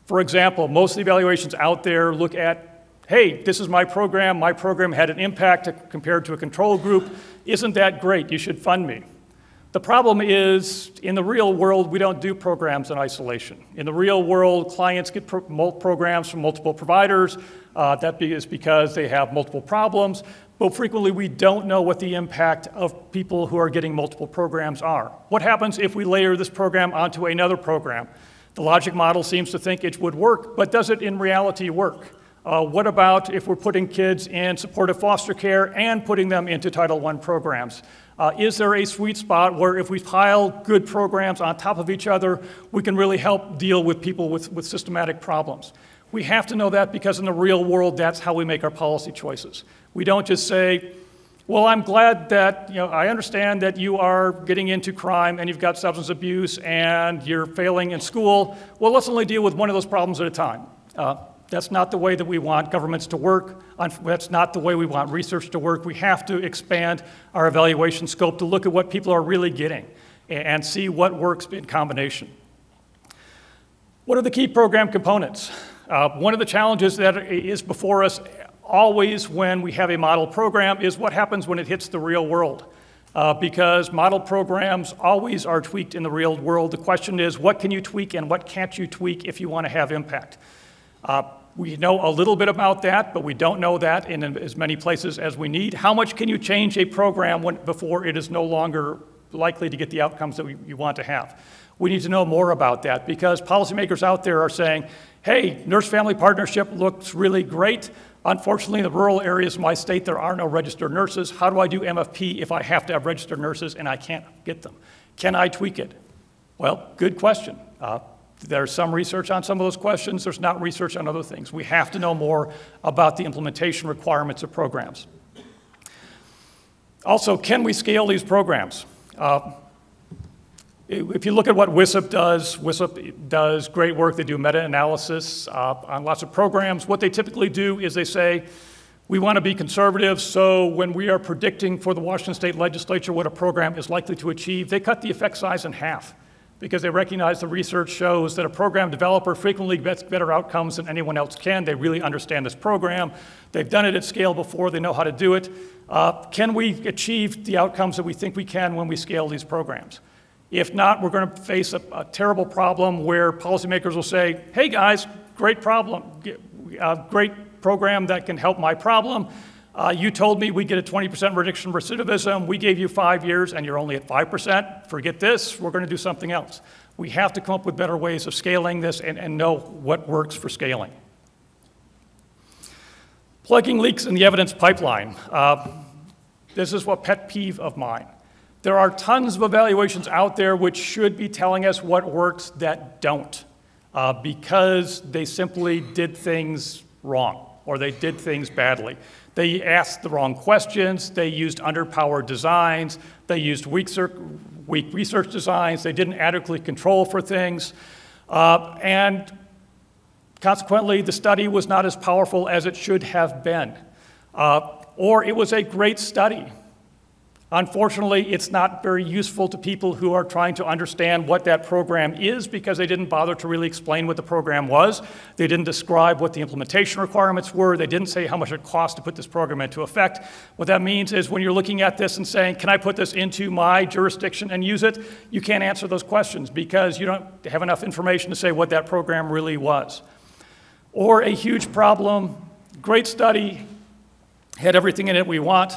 For example, most of the evaluations out there look at, hey, this is my program had an impact compared to a control group. Isn't that great? You should fund me. The problem is, in the real world, we don't do programs in isolation. In the real world, clients get programs from multiple providers. That is because they have multiple problems. But frequently, we don't know what the impact of people who are getting multiple programs are. What happens if we layer this program onto another program? The logic model seems to think it would work, but does it in reality work? What about if we're putting kids in supportive foster care and putting them into Title I programs? Is there a sweet spot where if we pile good programs on top of each other, we can really help deal with people with systematic problems? We have to know that because in the real world, that's how we make our policy choices. We don't just say, well, I'm glad that, I understand that you are getting into crime and you've got substance abuse and you're failing in school. Well, let's only deal with one of those problems at a time. That's not the way that we want governments to work. That's not the way we want research to work. We have to expand our evaluation scope to look at what people are really getting and see what works in combination. What are the key program components? One of the challenges that is before us always when we have a model program is what happens when it hits the real world. Because model programs always are tweaked in the real world. The question is, what can you tweak and what can't you tweak if you want to have impact? We know a little bit about that, but we don't know that in as many places as we need. How much can you change a program before it is no longer likely to get the outcomes that you want to have? We need to know more about that because policymakers out there are saying, hey, nurse-family partnership looks really great. Unfortunately, in the rural areas of my state, there are no registered nurses. How do I do MFP if I have to have registered nurses and I can't get them? Can I tweak it? Well, good question. There's some research on some of those questions. There's not research on other things. We have to know more about the implementation requirements of programs. Also, can we scale these programs? If you look at what WISP does great work. They do meta-analysis on lots of programs. What they typically do is they say, we want to be conservative, so when we are predicting for the Washington State Legislature what a program is likely to achieve, they cut the effect size in half. because they recognize the research shows that a program developer frequently gets better outcomes than anyone else can. They really understand this program. They've done it at scale before. They know how to do it. Can we achieve the outcomes that we think we can when we scale these programs? If not, we're going to face a terrible problem where policymakers will say, hey guys, great problem, great program that can help my problem. You told me we get a 20% reduction in recidivism. We gave you 5 years and you're only at 5%. Forget this, we're going to do something else. We have to come up with better ways of scaling this and know what works for scaling. Plugging leaks in the evidence pipeline. This is what pet peeve of mine. There are tons of evaluations out there which should be telling us what works that don't, because they simply did things wrong or they did things badly. They asked the wrong questions, they used underpowered designs, they used weak research designs, they didn't adequately control for things, and consequently the study was not as powerful as it should have been. Or it was a great study. Unfortunately, it's not very useful to people who are trying to understand what that program is because they didn't bother to really explain what the program was. They didn't describe what the implementation requirements were. They didn't say how much it cost to put this program into effect. What that means is when you're looking at this and saying, can I put this into my jurisdiction and use it? You can't answer those questions because you don't have enough information to say what that program really was. Or a huge problem, great study, had everything in it we want.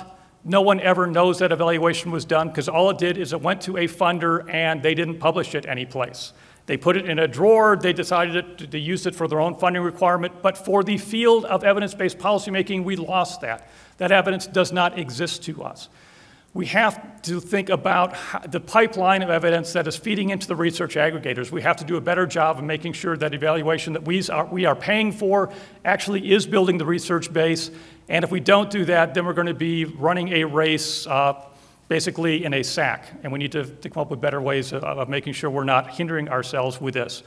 No one ever knows that evaluation was done because all it did is it went to a funder and they didn't publish it anyplace. They put it in a drawer, they decided to use it for their own funding requirement, but for the field of evidence-based policymaking, we lost that. That evidence does not exist to us. We have to think about the pipeline of evidence that is feeding into the research aggregators. We have to do a better job of making sure that evaluation that we are paying for actually is building the research base. And if we don't do that, then we're going to be running a race basically in a sack. And we need to come up with better ways of making sure we're not hindering ourselves with this.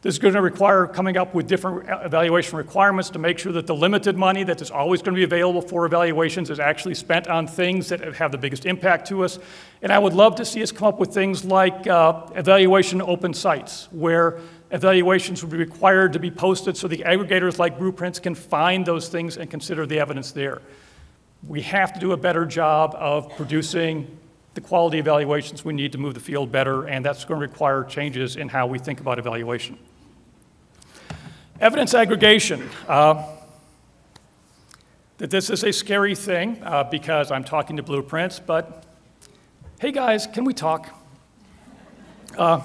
This is going to require coming up with different evaluation requirements to make sure that the limited money that is always going to be available for evaluations is actually spent on things that have the biggest impact to us. And I would love to see us come up with things like evaluation open sites, where evaluations would be required to be posted so the aggregators like Blueprints can find those things and consider the evidence there. We have to do a better job of producing the quality evaluations we need to move the field better, and that's going to require changes in how we think about evaluation. Evidence aggregation. That this is a scary thing because I'm talking to Blueprints, but hey guys, can we talk? Our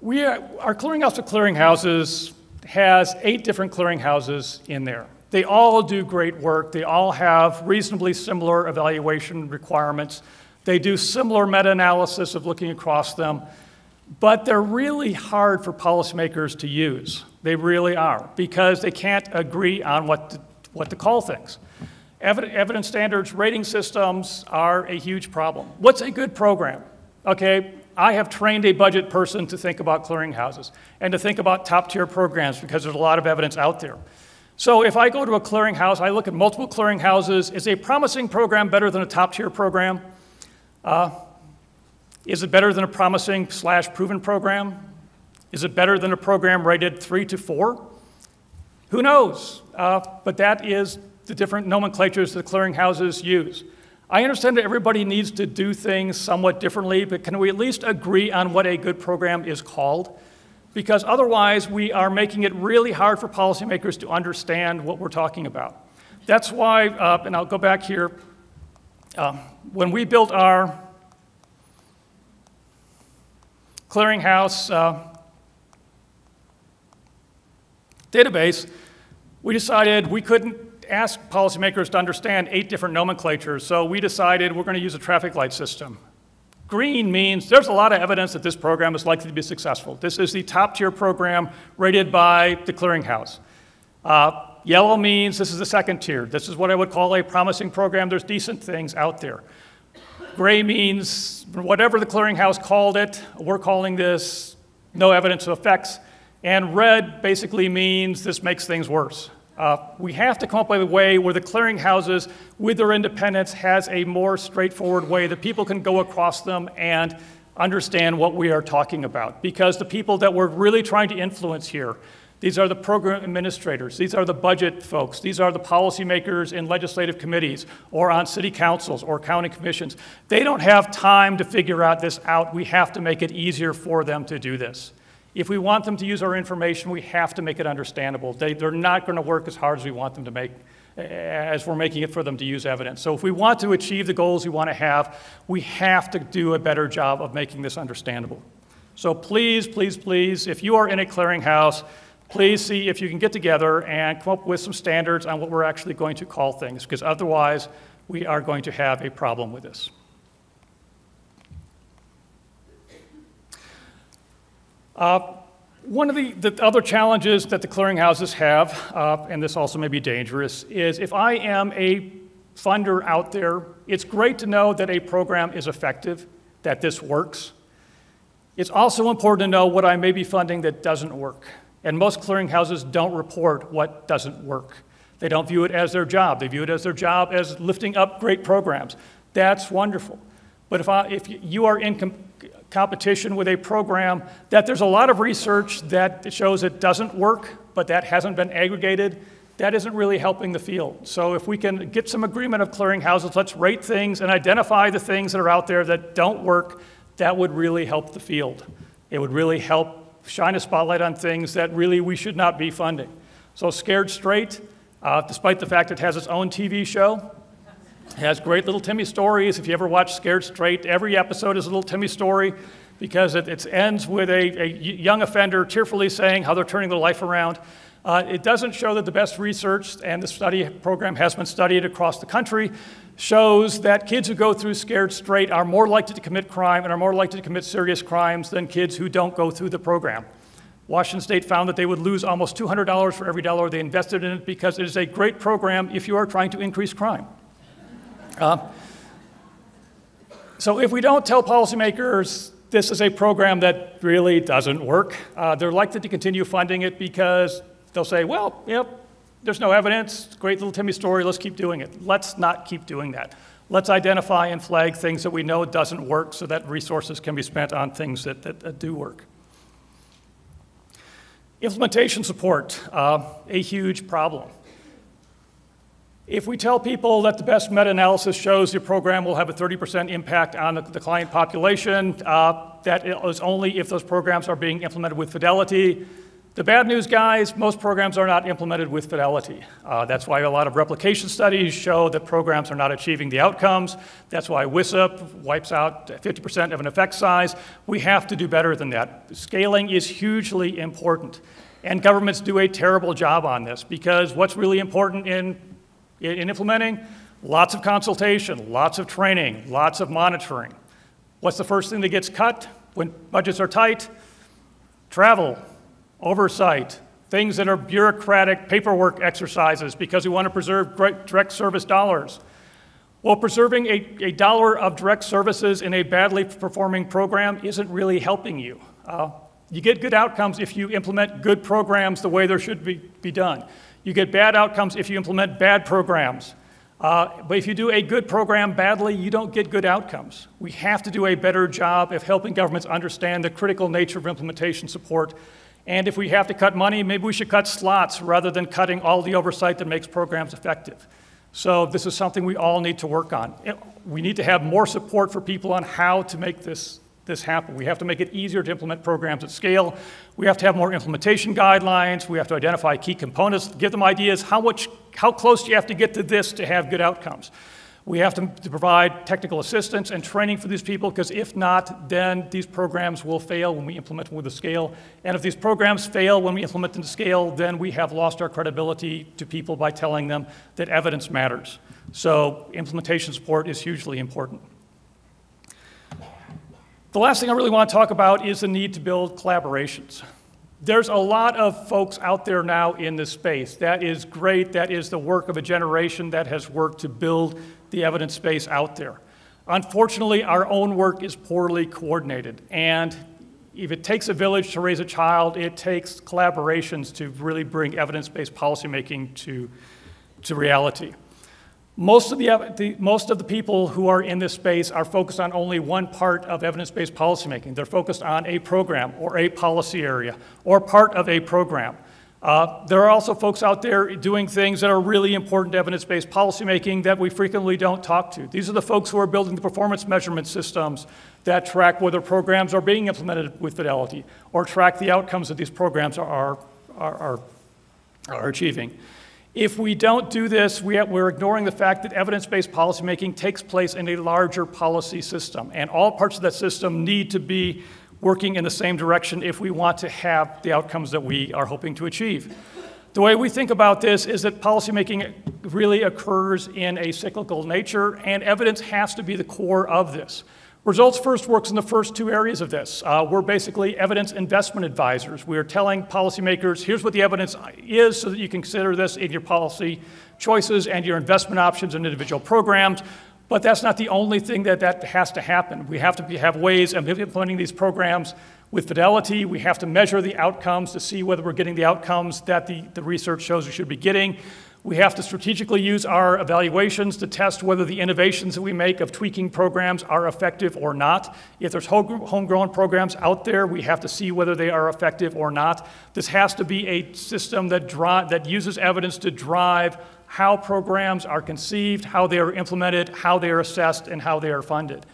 clearinghouse of clearinghouses has 8 different clearinghouses in there. They all do great work. They all have reasonably similar evaluation requirements. They do similar meta-analysis of looking across them, but they're really hard for policymakers to use. They really are, because they can't agree on what to call things. Evidence standards, rating systems are a huge problem. What's a good program? Okay, I have trained a budget person to think about clearinghouses and to think about top-tier programs because there's a lot of evidence out there. So if I go to a clearinghouse, I look at multiple clearinghouses, is a promising program better than a top-tier program? Is it better than a promising/proven program? Is it better than a program rated 3 to 4? Who knows? But that is the different nomenclatures that clearinghouses use. I understand that everybody needs to do things somewhat differently, but can we at least agree on what a good program is called? Because otherwise, we are making it really hard for policymakers to understand what we're talking about. That's why, and I'll go back here, when we built our clearinghouse database, we decided we couldn't ask policymakers to understand 8 different nomenclatures, so we decided we're going to use a traffic light system. Green means there's a lot of evidence that this program is likely to be successful. This is the top-tier program rated by the clearinghouse. Yellow means this is the second tier. This is what I would call a promising program. There's decent things out there. Gray means whatever the clearinghouse called it, we're calling this no evidence of effects. And red basically means this makes things worse. We have to come up with a way where the clearinghouses, with their independence, has a more straightforward way that people can go across them and understand what we are talking about, because the people that we're really trying to influence here, these are the program administrators, these are the budget folks, these are the policymakers in legislative committees or on city councils or county commissions. They don't have time to figure this out. We have to make it easier for them to do this. If we want them to use our information, we have to make it understandable. They're not going to work as hard as we want them to make, as we're making it for them to use evidence. So if we want to achieve the goals we want to have, we have to do a better job of making this understandable. So please, please, please, if you are in a clearinghouse, please see if you can get together and come up with some standards on what we're actually going to call things, because otherwise we are going to have a problem with this. One of the other challenges that the clearinghouses have, and this also may be dangerous, is if I am a funder out there, it's great to know that a program is effective, that this works. It's also important to know what I may be funding that doesn't work. And most clearinghouses don't report what doesn't work. They don't view it as their job. They view it as their job as lifting up great programs. That's wonderful. But if you are in competition with a program that there's a lot of research that shows it doesn't work, but that hasn't been aggregated, that isn't really helping the field. So if we can get some agreement of clearinghouses, let's rate things and identify the things that are out there that don't work, that would really help the field. It would really help shine a spotlight on things that really we should not be funding. So Scared Straight, despite the fact it has its own TV show, has great little Timmy stories. If you ever watch Scared Straight, every episode is a little Timmy story because it ends with a young offender tearfully saying how they're turning their life around. It doesn't show that the best research, and the study program has been studied across the country, shows that kids who go through Scared Straight are more likely to commit crime and are more likely to commit serious crimes than kids who don't go through the program. Washington State found that they would lose almost $200 for every dollar they invested in it because it is a great program if you are trying to increase crime. So if we don't tell policymakers this is a program that really doesn't work, they're likely to continue funding it because they'll say, well, yep, there's no evidence, great little Timmy story, let's keep doing it. Let's not keep doing that. Let's identify and flag things that we know doesn't work so that resources can be spent on things that do work. Implementation support, a huge problem. If we tell people that the best meta-analysis shows your program will have a 30% impact on the client population, that is only if those programs are being implemented with fidelity. The bad news, guys, most programs are not implemented with fidelity. That's why a lot of replication studies show that programs are not achieving the outcomes. That's why WISP wipes out 50% of an effect size. We have to do better than that. Scaling is hugely important. And governments do a terrible job on this because what's really important in implementing? Lots of consultation, lots of training, lots of monitoring. What's the first thing that gets cut when budgets are tight? Travel. Oversight, things that are bureaucratic paperwork exercises because we want to preserve direct service dollars. Well, preserving a dollar of direct services in a badly performing program isn't really helping you. You get good outcomes if you implement good programs the way they should be done. You get bad outcomes if you implement bad programs. But if you do a good program badly, you don't get good outcomes. We have to do a better job of helping governments understand the critical nature of implementation support. And if we have to cut money, maybe we should cut slots rather than cutting all the oversight that makes programs effective. So this is something we all need to work on. We need to have more support for people on how to make this happen. We have to make it easier to implement programs at scale. We have to have more implementation guidelines. We have to identify key components, give them ideas, how close do you have to get to this to have good outcomes. We have to provide technical assistance and training for these people because if not, then these programs will fail when we implement them with a scale. And if these programs fail when we implement them to scale, then we have lost our credibility to people by telling them that evidence matters. So implementation support is hugely important. The last thing I really want to talk about is the need to build collaborations. There's a lot of folks out there now in this space. That is great. That is the work of a generation that has worked to build the evidence space out there. Unfortunately, our own work is poorly coordinated. And if it takes a village to raise a child, it takes collaborations to really bring evidence-based policymaking to reality. Most of the people who are in this space are focused on only one part of evidence-based policymaking. They're focused on a program or a policy area or part of a program. There are also folks out there doing things that are really important to evidence-based policymaking that we frequently don't talk to. These are the folks who are building the performance measurement systems that track whether programs are being implemented with fidelity or track the outcomes that these programs are achieving. If we don't do this, we're ignoring the fact that evidence-based policymaking takes place in a larger policy system, and all parts of that system need to be working in the same direction if we want to have the outcomes that we are hoping to achieve. The way we think about this is that policymaking really occurs in a cyclical nature, and evidence has to be the core of this. Results First works in the first two areas of this. We're basically evidence investment advisors. We are telling policymakers, here's what the evidence is so that you can consider this in your policy choices and your investment options in individual programs. But that's not the only thing that has to happen. We have to have ways of implementing these programs with fidelity. We have to measure the outcomes to see whether we're getting the outcomes that the research shows we should be getting. We have to strategically use our evaluations to test whether the innovations that we make of tweaking programs are effective or not. If there's homegrown programs out there, we have to see whether they are effective or not. This has to be a system that uses evidence to drive how programs are conceived, how they are implemented, how they are assessed, and how they are funded.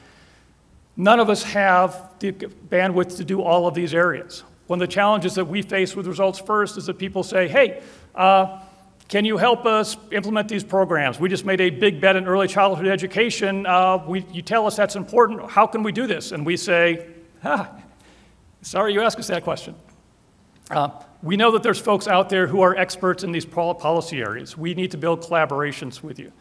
None of us have the bandwidth to do all of these areas. One of the challenges that we face with Results First is that people say, hey, can you help us implement these programs? We just made a big bet in early childhood education. You tell us that's important. How can we do this? And we say, sorry you asked us that question. We know that there's folks out there who are experts in these policy areas. We need to build collaborations with you.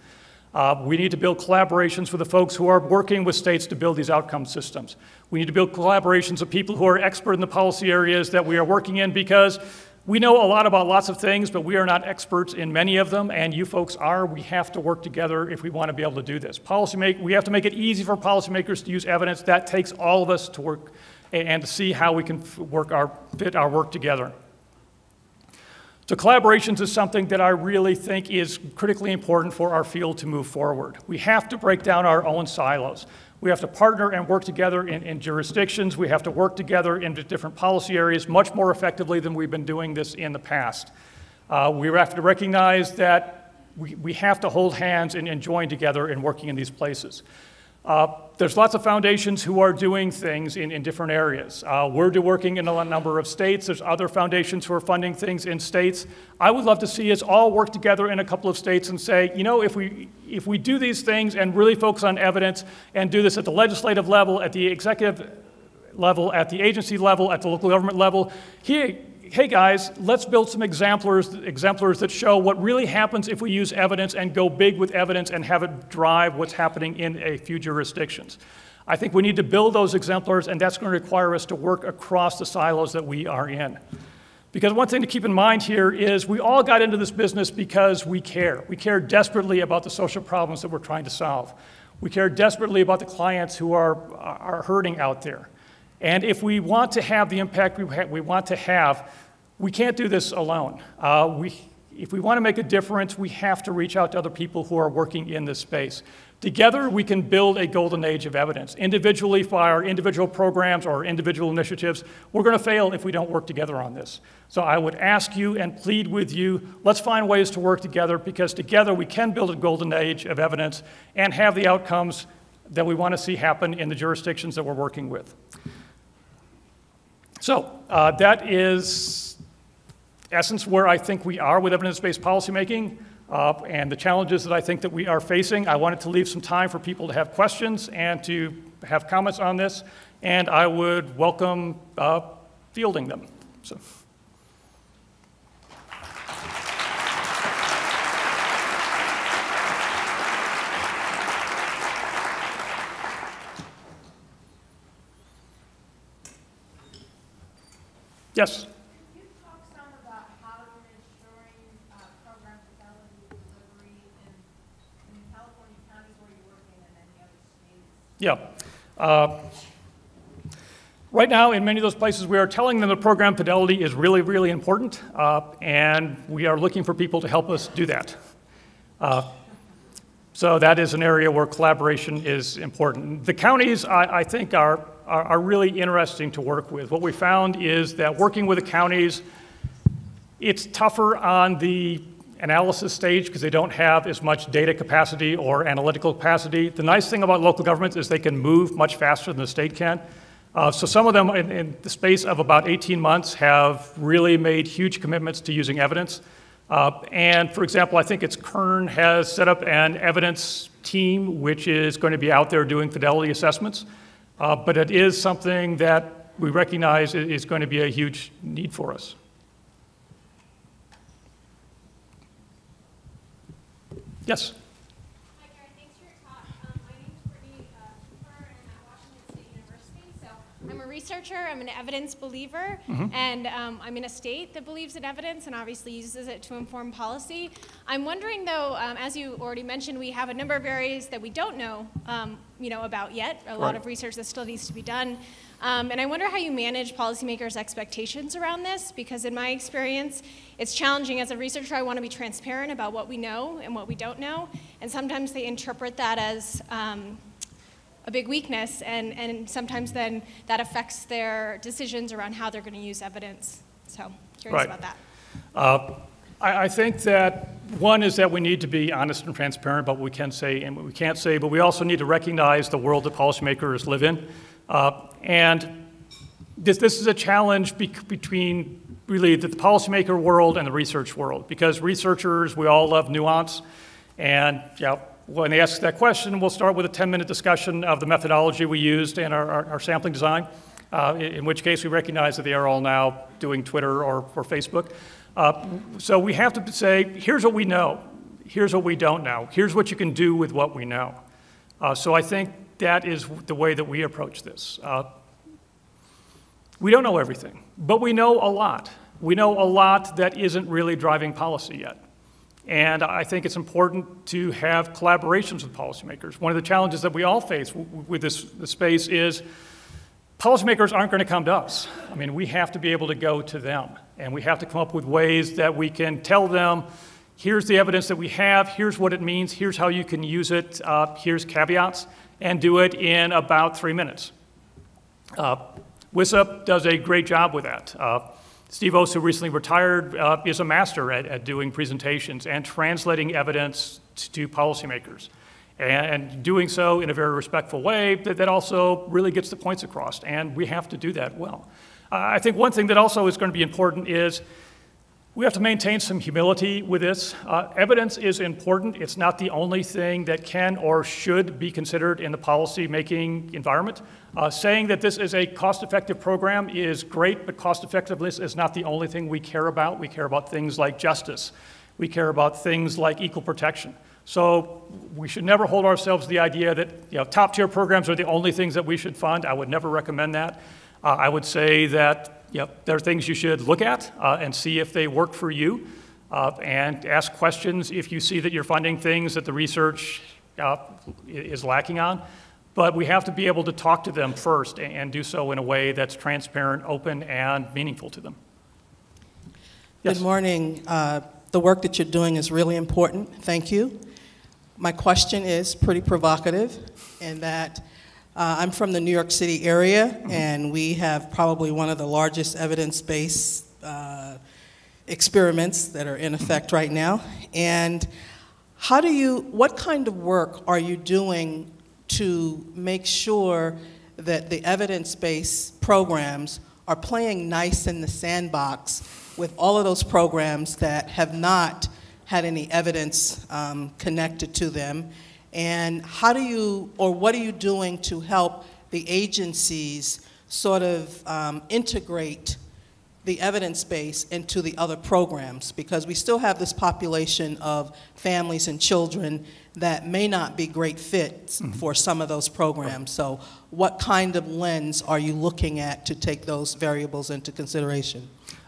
We need to build collaborations with the folks who are working with states to build these outcome systems. We need to build collaborations of people who are expert in the policy areas that we are working in, because we know a lot about lots of things, but we are not experts in many of them, and you folks are. We have to work together if we want to be able to do this. We have to make it easy for policymakers to use evidence. That takes all of us to work and to see how we can fit our work together. So collaborations is something that I really think is critically important for our field to move forward. We have to break down our own silos. We have to partner and work together in jurisdictions. We have to work together in different policy areas much more effectively than we've been doing this in the past. We have to recognize that we have to hold hands and join together in working in these places. There's lots of foundations who are doing things in different areas. We're working in a number of states. There's other foundations who are funding things in states. I would love to see us all work together in a couple of states and say, you know, if we do these things and really focus on evidence and do this at the legislative level, at the executive level, at the agency level, at the local government level, hey guys, let's build some exemplars that show what really happens if we use evidence and go big with evidence and have it drive what's happening in a few jurisdictions. I think we need to build those exemplars, and that's going to require us to work across the silos that we are in. Because one thing to keep in mind here is we all got into this business because we care. We care desperately about the social problems that we're trying to solve. We care desperately about the clients who are hurting out there. And if we want to have the impact we want to have, we can't do this alone. If we want to make a difference, we have to reach out to other people who are working in this space. Together, we can build a golden age of evidence. Individually, for our individual programs or individual initiatives, we're going to fail if we don't work together on this. So I would ask you and plead with you, let's find ways to work together, because together we can build a golden age of evidence and have the outcomes that we want to see happen in the jurisdictions that we're working with. So that is, in essence, where I think we are with evidence-based policymaking and the challenges that I think that we are facing. I wanted to leave some time for people to have questions and to have comments on this, and I would welcome fielding them. So. Yes? Can you talk some about how you're ensuring program fidelity delivery in California counties where you're working and any other states? Yeah. Right now, in many of those places, we are telling them that program fidelity is really, really important, and we are looking for people to help us do that. So that is an area where collaboration is important. The counties, I think, are really interesting to work with. What we found is that working with the counties, it's tougher on the analysis stage because they don't have as much data capacity or analytical capacity. The nice thing about local governments is they can move much faster than the state can. So some of them in the space of about 18 months have really made huge commitments to using evidence. And for example, I think it's Kern has set up an evidence team which is going to be out there doing fidelity assessments. But it is something that we recognize is going to be a huge need for us. Yes? Hi, Gary. Thanks for your talk. My name is Brittany Cooper, and I'm at Washington State University. So I'm a researcher. I'm an evidence believer, and I'm in a state that believes in evidence and obviously uses it to inform policy. I'm wondering, though, as you already mentioned, we have a number of areas that we don't know, about yet. A lot of research that still needs to be done. And I wonder how you manage policymakers' expectations around this, because in my experience, it's challenging. As a researcher, I want to be transparent about what we know and what we don't know, and sometimes they interpret that as a big weakness, and sometimes then that affects their decisions around how they're going to use evidence. So curious about that. I think that one is that we need to be honest and transparent about what we can say and what we can't say, but we also need to recognize the world that policymakers live in. And this is a challenge between really the policymaker world and the research world, because researchers, we all love nuance. And when they ask that question, we'll start with a 10-minute discussion of the methodology we used and our sampling design, in which case we recognize that they are all now doing Twitter or Facebook. So we have to say, here's what we know, here's what we don't know, here's what you can do with what we know. So I think that is the way that we approach this. We don't know everything, but we know a lot. We know a lot that isn't really driving policy yet. And I think it's important to have collaborations with policymakers. One of the challenges that we all face with this space is policymakers aren't going to come to us. I mean, we have to be able to go to them, and we have to come up with ways that we can tell them, here's the evidence that we have, here's what it means, here's how you can use it, here's caveats, and do it in about 3 minutes. WISA does a great job with that. Steve Oss, who recently retired, is a master at doing presentations and translating evidence to policymakers, and doing so in a very respectful way that also really gets the points across, and we have to do that well. I think one thing that also is going to be important is we have to maintain some humility with this. Evidence is important. It's not the only thing that can or should be considered in the policy-making environment. Saying that this is a cost-effective program is great, but cost-effectiveness is not the only thing we care about. We care about things like justice. We care about things like equal protection. So we should never hold ourselves to the idea that top-tier programs are the only things that we should fund. I would never recommend that. I would say that there are things you should look at and see if they work for you, and ask questions if you see that you're funding things that the research is lacking on. But we have to be able to talk to them first and do so in a way that's transparent, open, and meaningful to them. Yes. Good morning. The work that you're doing is really important. Thank you. My question is pretty provocative in that I'm from the New York City area, and we have probably one of the largest evidence-based experiments that are in effect right now. And what kind of work are you doing to make sure that the evidence-based programs are playing nice in the sandbox with all of those programs that have not had any evidence connected to them? And what are you doing to help the agencies sort of integrate the evidence base into the other programs? Because we still have this population of families and children that may not be great fits for some of those programs. So what kind of lens are you looking at to take those variables into consideration?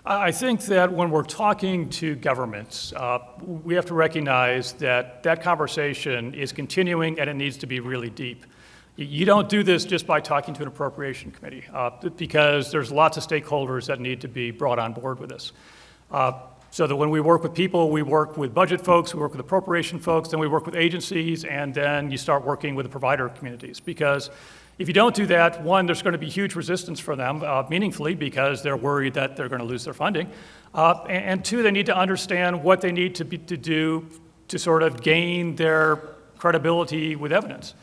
I think that when we're talking to governments, we have to recognize that that conversation is continuing and it needs to be really deep. You don't do this just by talking to an appropriation committee, because there's lots of stakeholders that need to be brought on board with this. So that when we work with people, we work with budget folks, we work with appropriation folks, then we work with agencies, and then you start working with the provider communities. Because if you don't do that, one, there's going to be huge resistance for them, meaningfully, because they're worried that they're going to lose their funding. And two, they need to understand what they need to do to sort of gain their credibility with evidence.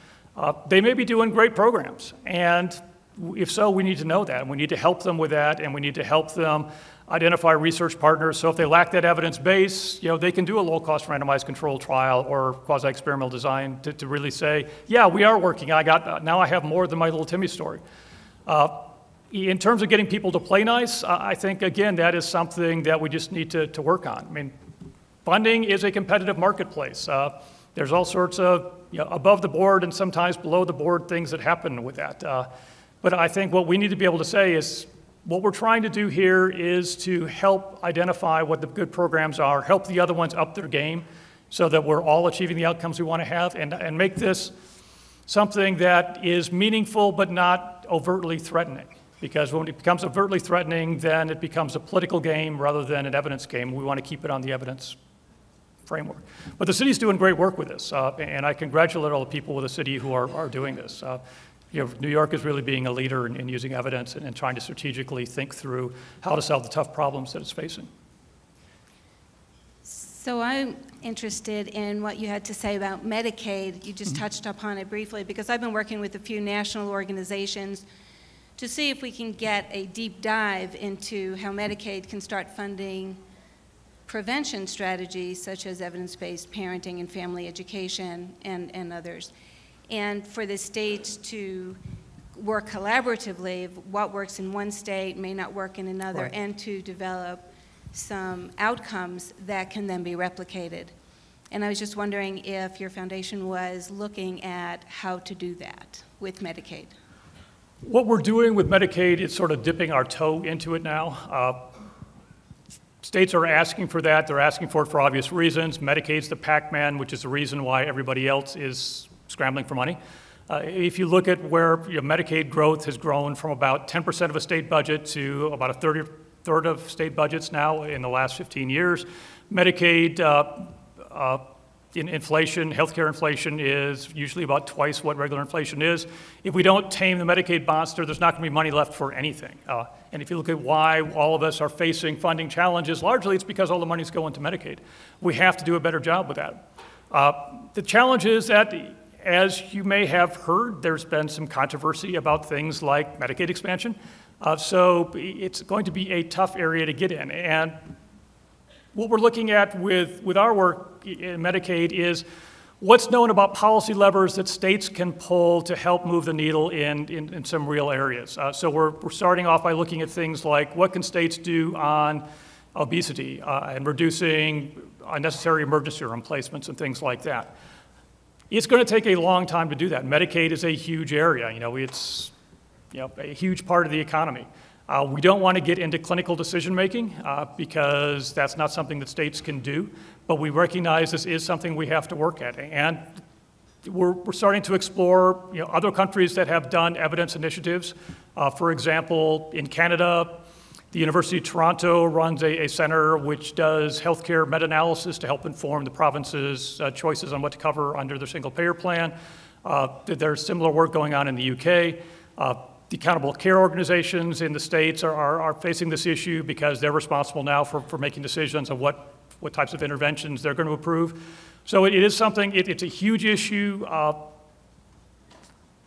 They may be doing great programs, and if so, we need to know that, and we need to help them with that, and we need to help them identify research partners. So if they lack that evidence base, they can do a low-cost randomized control trial or quasi-experimental design to really say, yeah, we are working. Now I have more than my little Timmy story. In terms of getting people to play nice, I think, again, that is something that we just need to work on. I mean, funding is a competitive marketplace. There's all sorts of above the board and sometimes below the board things that happen with that. But I think what we need to be able to say is, what we're trying to do here is to help identify what the good programs are, help the other ones up their game so that we're all achieving the outcomes we want to have, and make this something that is meaningful but not overtly threatening. Because when it becomes overtly threatening, then it becomes a political game rather than an evidence game. We want to keep it on the evidence framework. But the city's doing great work with this, and I congratulate all the people with the city who are doing this. New York is really being a leader in using evidence and trying to strategically think through how to solve the tough problems that it's facing. So I'm interested in what you had to say about Medicaid. You just touched upon it briefly, because I've been working with a few national organizations to see if we can get a deep dive into how Medicaid can start funding prevention strategies such as evidence-based parenting and family education and others. And for the states to work collaboratively, what works in one state may not work in another, right, and to develop some outcomes that can then be replicated. And I was just wondering if your foundation was looking at how to do that with Medicaid. What we're doing with Medicaid is sort of dipping our toe into it now. States are asking for that. They're asking for it for obvious reasons. Medicaid's the Pac-Man, which is the reason why everybody else is scrambling for money. If you look at where Medicaid growth has grown from about 10% of a state budget to about a third of state budgets now in the last 15 years, Medicaid in inflation, healthcare inflation is usually about twice what regular inflation is. If we don't tame the Medicaid monster, there's not going to be money left for anything. And if you look at why all of us are facing funding challenges, largely it's because all the money's going to Medicaid. We have to do a better job with that. The challenge is that, as you may have heard, there's been some controversy about things like Medicaid expansion. So it's going to be a tough area to get in. And what we're looking at with our work in Medicaid is what's known about policy levers that states can pull to help move the needle in some real areas. So we're starting off by looking at things like what can states do on obesity and reducing unnecessary emergency room placements and things like that. It's going to take a long time to do that. Medicaid is a huge area. It's a huge part of the economy. We don't want to get into clinical decision making because that's not something that states can do, but we recognize this is something we have to work at. And we're starting to explore other countries that have done evidence initiatives. For example, in Canada, the University of Toronto runs a center which does healthcare meta-analysis to help inform the province's choices on what to cover under their single-payer plan. There's similar work going on in the UK. The accountable care organizations in the states are facing this issue because they're responsible now for making decisions on what types of interventions they're going to approve. So it is something, it's a huge issue.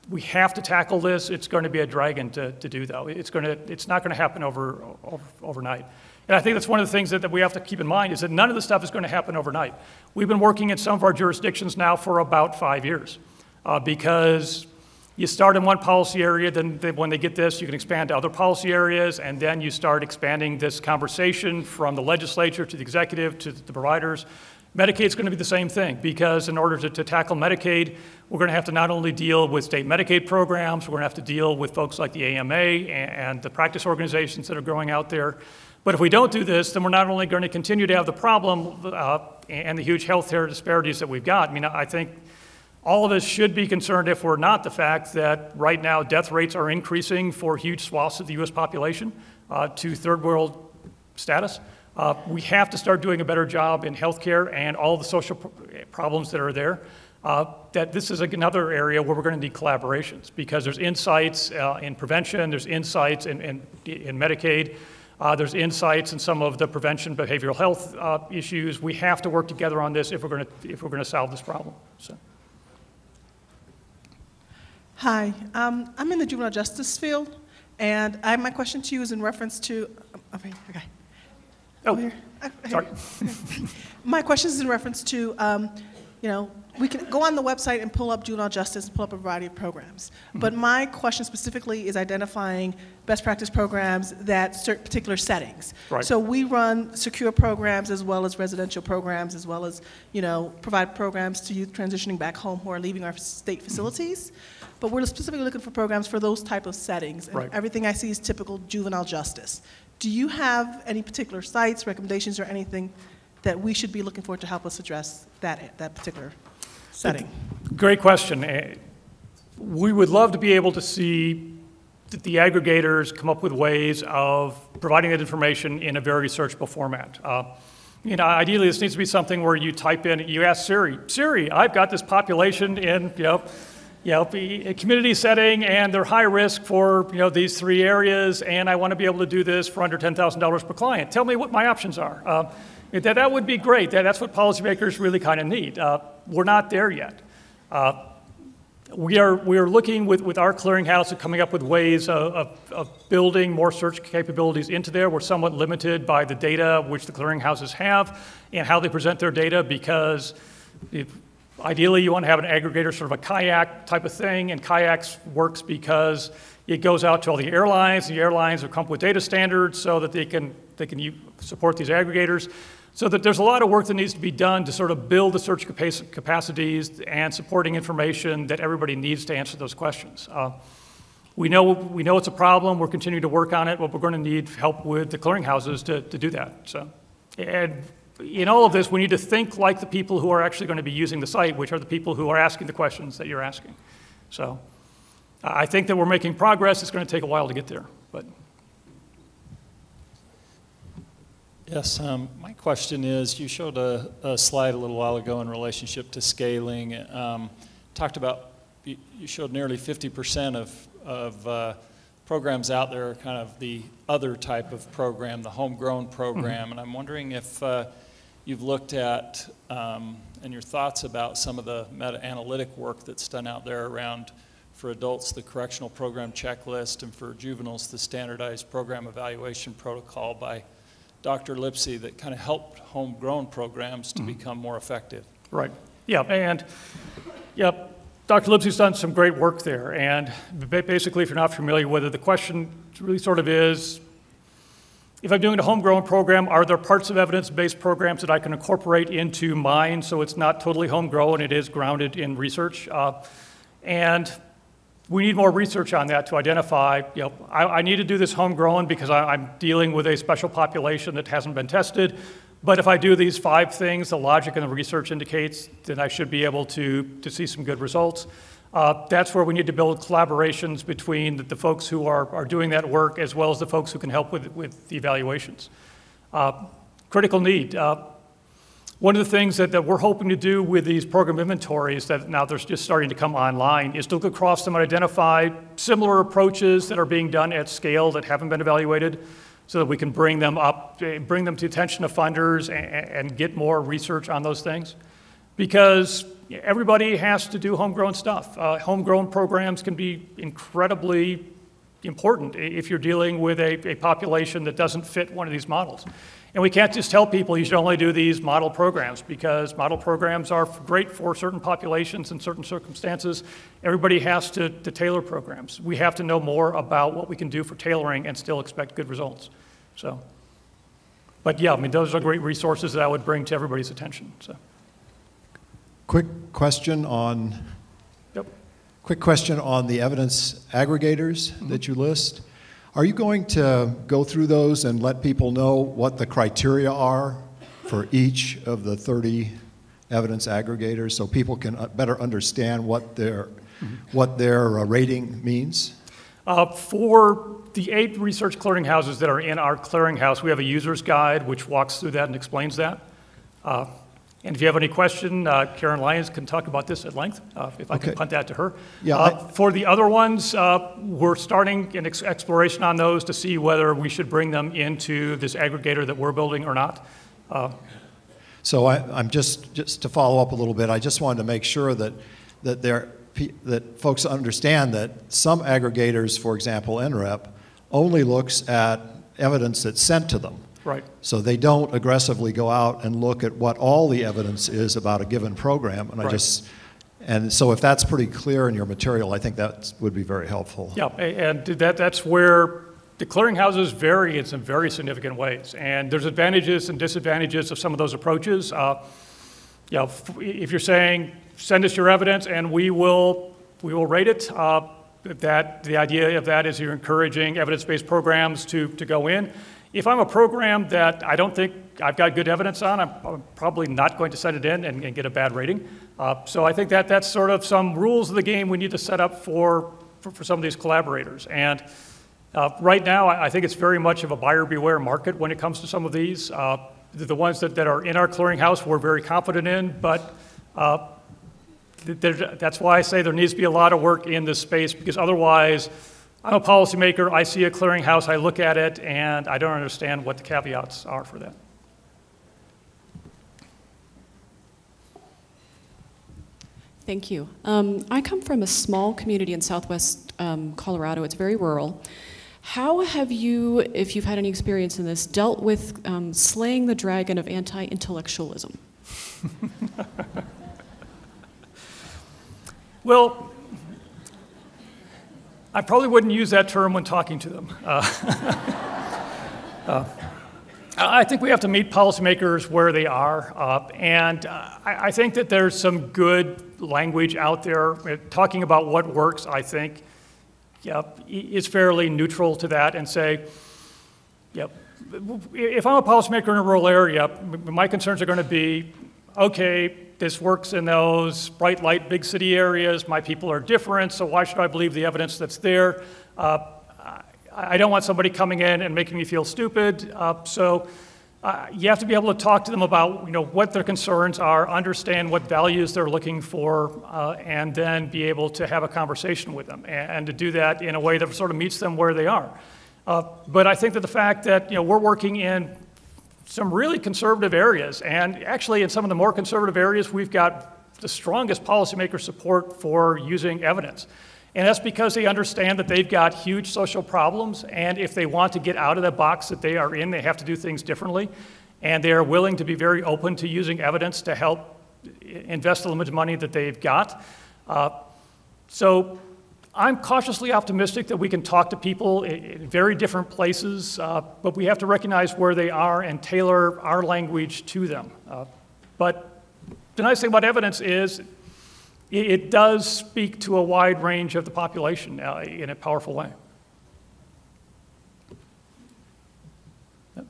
We have to tackle this. It's going to be a dragon to do, though. It's not going to happen overnight. And I think that's one of the things that we have to keep in mind is that none of this stuff is going to happen overnight. We've been working in some of our jurisdictions now for about 5 years because you start in one policy area, then when they get this, you can expand to other policy areas, and then you start expanding this conversation from the legislature to the executive to the providers. Medicaid's going to be the same thing because in order to tackle Medicaid, we're going to have to not only deal with state Medicaid programs, we're going to have to deal with folks like the AMA and the practice organizations that are growing out there. But if we don't do this, then we're not only going to continue to have the problem and the huge health care disparities that we've got. I mean, I think all of us should be concerned, if we're not, the fact that right now death rates are increasing for huge swaths of the U.S. population to third world status. We have to start doing a better job in healthcare and all the social problems that are there. That this is another area where we're going to need collaborations, because there's insights in prevention, there's insights in Medicaid, there's insights in some of the prevention behavioral health issues. We have to work together on this if we're going to solve this problem. So. Hi, I'm in the juvenile justice field, and my question to you is in reference to. Okay. Oh, here. sorry. My question is in reference to, we can go on the website and pull up juvenile justice and pull up a variety of programs. But my question specifically is identifying best practice programs that serve particular settings. Right. So we run secure programs as well as residential programs, as well as, provide programs to youth transitioning back home who are leaving our state facilities. But we're specifically looking for programs for those type of settings. And right. Everything I see is typical juvenile justice. Do you have any particular sites, recommendations, or anything that we should be looking for to help us address that particular setting? Great question. We would love to be able to see that the aggregators come up with ways of providing that information in a very searchable format. Ideally, this needs to be something where you type in, you ask Siri, I've got this population in, a community setting, and they're high risk for these 3 areas, and I want to be able to do this for under $10,000 per client. Tell me what my options are. That would be great. That's what policymakers really kind of need. We're not there yet. We are looking with our clearinghouse at coming up with ways of building more search capabilities into there. We're somewhat limited by the data which the clearinghouses have and how they present their data, because ideally you want to have an aggregator, sort of a kayak type of thing, and kayaks works because it goes out to all the airlines. The airlines have come up with data standards so that they can support these aggregators. So that there's a lot of work that needs to be done to sort of build the search capacities and supporting information that everybody needs to answer those questions. We know it's a problem. We're continuing to work on it, but we're going to need help with the clearinghouses to do that. So, and in all of this, we need to think like the people who are actually going to be using the site, which are the people who are asking the questions that you're asking. So I think that we're making progress. It's going to take a while to get there, but. Yes, my question is, you showed a slide a little while ago in relationship to scaling. Talked about, you showed nearly 50% of programs out there are kind of the other type of program, the homegrown program. And I'm wondering if you've looked at, and your thoughts about some of the meta-analytic work that's done out there around, for adults, the correctional program checklist, and for juveniles, the standardized program evaluation protocol by Dr. Lipsey, that kind of helped homegrown programs to become more effective. Right. Yeah, and Dr. Lipsey's done some great work there. And basically, if you're not familiar with it, the question really sort of is, if I'm doing a homegrown program, are there parts of evidence-based programs that I can incorporate into mine so it's not totally homegrown, it is grounded in research? And we need more research on that to identify, I need to do this homegrown because I'm dealing with a special population that hasn't been tested. But if I do these 5 things, the logic and the research indicates, then I should be able to see some good results. That's where we need to build collaborations between the folks who are doing that work as well as the folks who can help with the evaluations. Critical need. One of the things that we're hoping to do with these program inventories that now they're just starting to come online is to look across them and identify similar approaches that are being done at scale that haven't been evaluated so that we can bring them up, bring them to the attention of funders and get more research on those things. Because everybody has to do homegrown stuff. Homegrown programs can be incredibly important if you're dealing with a population that doesn't fit one of these models. And we can't just tell people you should only do these model programs, because model programs are great for certain populations and certain circumstances. Everybody has to tailor programs. We have to know more about what we can do for tailoring and still expect good results. So, but yeah, I mean, those are great resources that I would bring to everybody's attention. So. Quick question on the evidence aggregators that you list. Are you going to go through those and let people know what the criteria are for each of the 30 evidence aggregators so people can better understand what their rating means? For the 8 research clearinghouses that are in our clearinghouse, we have a user's guide which walks through that and explains that. And if you have any question, Karen Lyons can talk about this at length, if I can punt that to her. Yeah, for the other ones, we're starting an exploration on those to see whether we should bring them into this aggregator that we're building or not. So I'm just to follow up a little bit, I just wanted to make sure that folks understand that some aggregators, for example, NREP, only looks at evidence that's sent to them. Right. So they don't aggressively go out and look at what all the evidence is about a given program. And and so if that's pretty clear in your material, I think that would be very helpful. Yeah, and that's where the clearinghouses vary in some very significant ways. And there's advantages and disadvantages of some of those approaches. If you're saying, send us your evidence and we will rate it, the idea of that is you're encouraging evidence-based programs to go in. If I'm a program that I don't think I've got good evidence on, I'm probably not going to send it in and get a bad rating. So I think that's sort of some rules of the game we need to set up for some of these collaborators. And right now, I think it's very much of a buyer beware market when it comes to some of these. The ones that are in our clearinghouse we're very confident in, but that's why I say there needs to be a lot of work in this space, because otherwise, I'm a policymaker, I see a clearinghouse, I look at it, and I don't understand what the caveats are for that. Thank you. I come from a small community in southwest Colorado. It's very rural. How have you, if you've had any experience in this, dealt with slaying the dragon of anti-intellectualism? Well, I probably wouldn't use that term when talking to them. I think we have to meet policymakers where they are, and I think that there's some good language out there. Talking about what works, I think, is fairly neutral to that, and say, if I'm a policymaker in a rural area, my concerns are going to be, okay, this works in those bright light big city areas, my people are different, so why should I believe the evidence that's there? I don't want somebody coming in and making me feel stupid, so you have to be able to talk to them about what their concerns are, understand what values they're looking for, and then be able to have a conversation with them, and to do that in a way that sort of meets them where they are. But I think that the fact that we're working in some really conservative areas, and actually in some of the more conservative areas, we've got the strongest policymaker support for using evidence. And that's because they understand that they've got huge social problems, and if they want to get out of the box that they are in, they have to do things differently. And they are willing to be very open to using evidence to help invest the limited money that they've got. So I'm cautiously optimistic that we can talk to people in very different places, but we have to recognize where they are and tailor our language to them. But the nice thing about evidence is it does speak to a wide range of the population in a powerful way. Yep.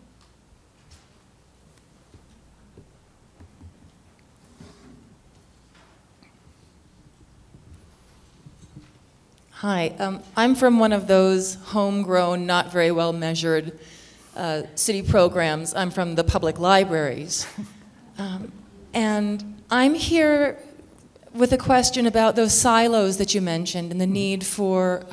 Hi, I'm from one of those homegrown, not very well measured city programs. I'm from the public libraries. And I'm here with a question about those silos that you mentioned and the need for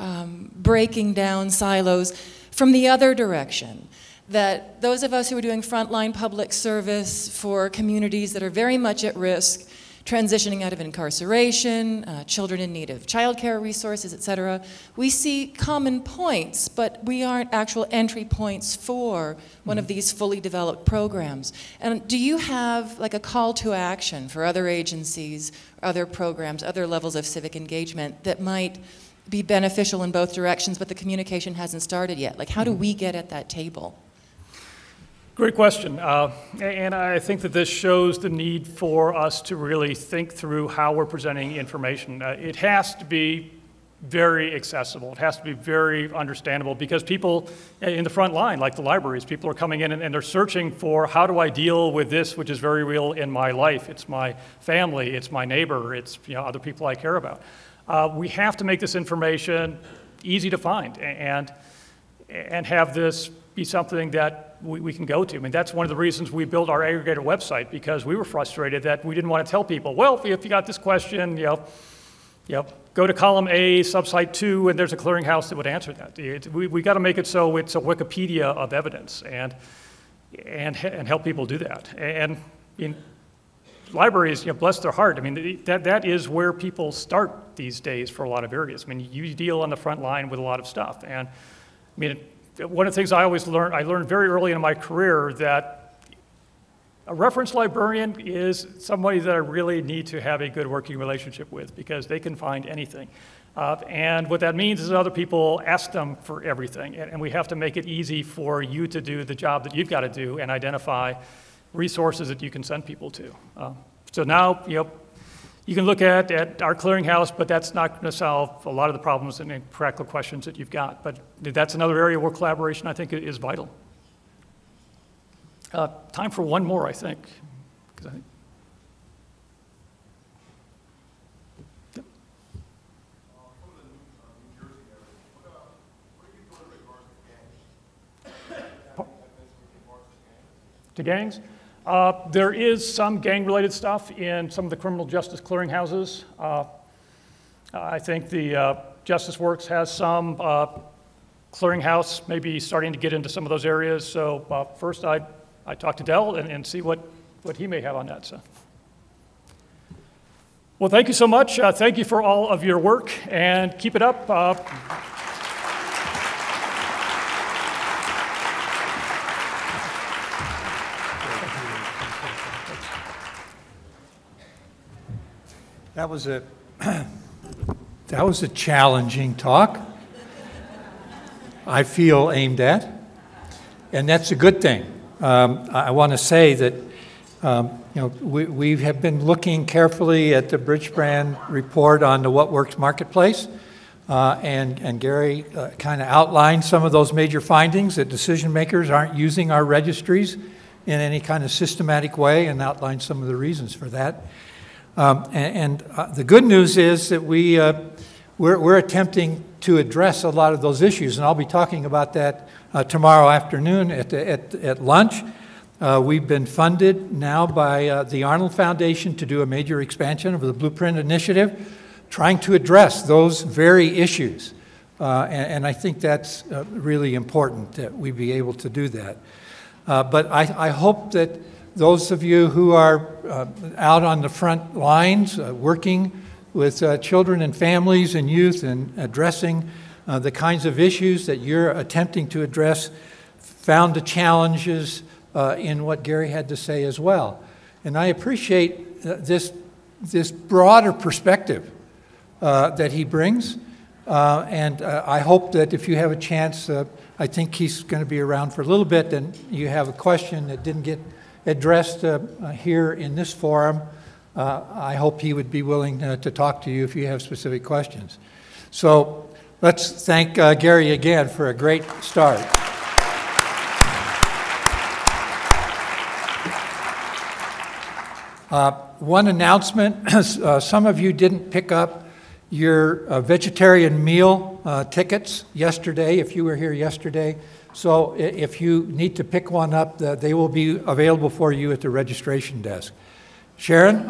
breaking down silos from the other direction. That those of us who are doing frontline public service for communities that are very much at risk, transitioning out of incarceration, children in need of childcare resources, et cetera, we see common points, but we aren't actual entry points for one of these fully developed programs. And do you have like a call to action for other agencies, other programs, other levels of civic engagement that might be beneficial in both directions, but the communication hasn't started yet? Like, how do we get at that table? Great question, and I think that this shows the need for us to really think through how we're presenting information. It has to be very accessible. It has to be very understandable, because people in the front line, like the libraries, people are coming in and they're searching for, how do I deal with this which is very real in my life? It's my family, it's my neighbor, it's other people I care about. We have to make this information easy to find and have this be something that we can go to. I mean, that's one of the reasons we built our aggregator website, because we were frustrated that we didn't want to tell people, well, if you got this question, go to column A, subsite 2, and there's a clearinghouse that would answer that. We got to make it so it's a Wikipedia of evidence and help people do that. And libraries, bless their heart, I mean, that is where people start these days for a lot of areas. I mean, you deal on the front line with a lot of stuff. And I mean, one of the things I learned very early in my career that a reference librarian is somebody that I really need to have a good working relationship with, because they can find anything. And what that means is other people ask them for everything, and we have to make it easy for you to do the job that you've got to do and identify resources that you can send people to. So now, you can look at our clearinghouse, but that's not going to solve a lot of the problems and practical questions that you've got. But that's another area where collaboration, I think, is vital. Time for one more, I think. Yep. To gangs? There is some gang-related stuff in some of the criminal justice clearinghouses. I think the Justice Works has some clearinghouse maybe starting to get into some of those areas. So first I talk to Dell and see what he may have on that. So. Well, thank you so much. Thank you for all of your work, and keep it up. That was a challenging talk, I feel, aimed at, and that's a good thing. I want to say that we have been looking carefully at the Bridgebrand report on the What Works marketplace, and Gary kind of outlined some of those major findings, that decision makers aren't using our registries in any kind of systematic way, and outlined some of the reasons for that. The good news is that we're attempting to address a lot of those issues, and I'll be talking about that tomorrow afternoon at lunch. We've been funded now by the Arnold Foundation to do a major expansion of the Blueprint Initiative, trying to address those very issues. And I think that's really important that we be able to do that. But I hope that those of you who are out on the front lines, working with children and families and youth and addressing the kinds of issues that you're attempting to address, found the challenges in what Gary had to say as well. And I appreciate this broader perspective that he brings. And I hope that if you have a chance, I think he's going to be around for a little bit, and you have a question that didn't get addressed here in this forum, I hope he would be willing to talk to you if you have specific questions. So let's thank Gary again for a great start. One announcement, some of you didn't pick up your vegetarian meal tickets yesterday, if you were here yesterday. So if you need to pick one up, they will be available for you at the registration desk. Sharon?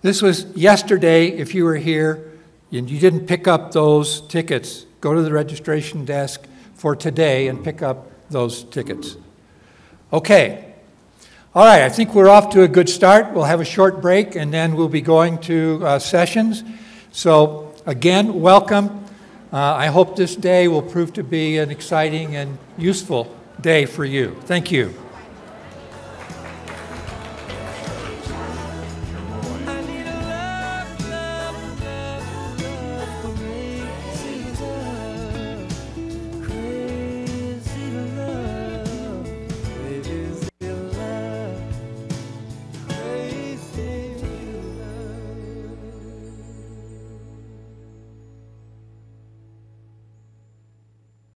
This was yesterday. If you were here and you didn't pick up those tickets, go to the registration desk for today and pick up those tickets. Okay. All right, I think we're off to a good start. We'll have a short break, and then we'll be going to sessions. So again, welcome. I hope this day will prove to be an exciting and useful day for you. Thank you.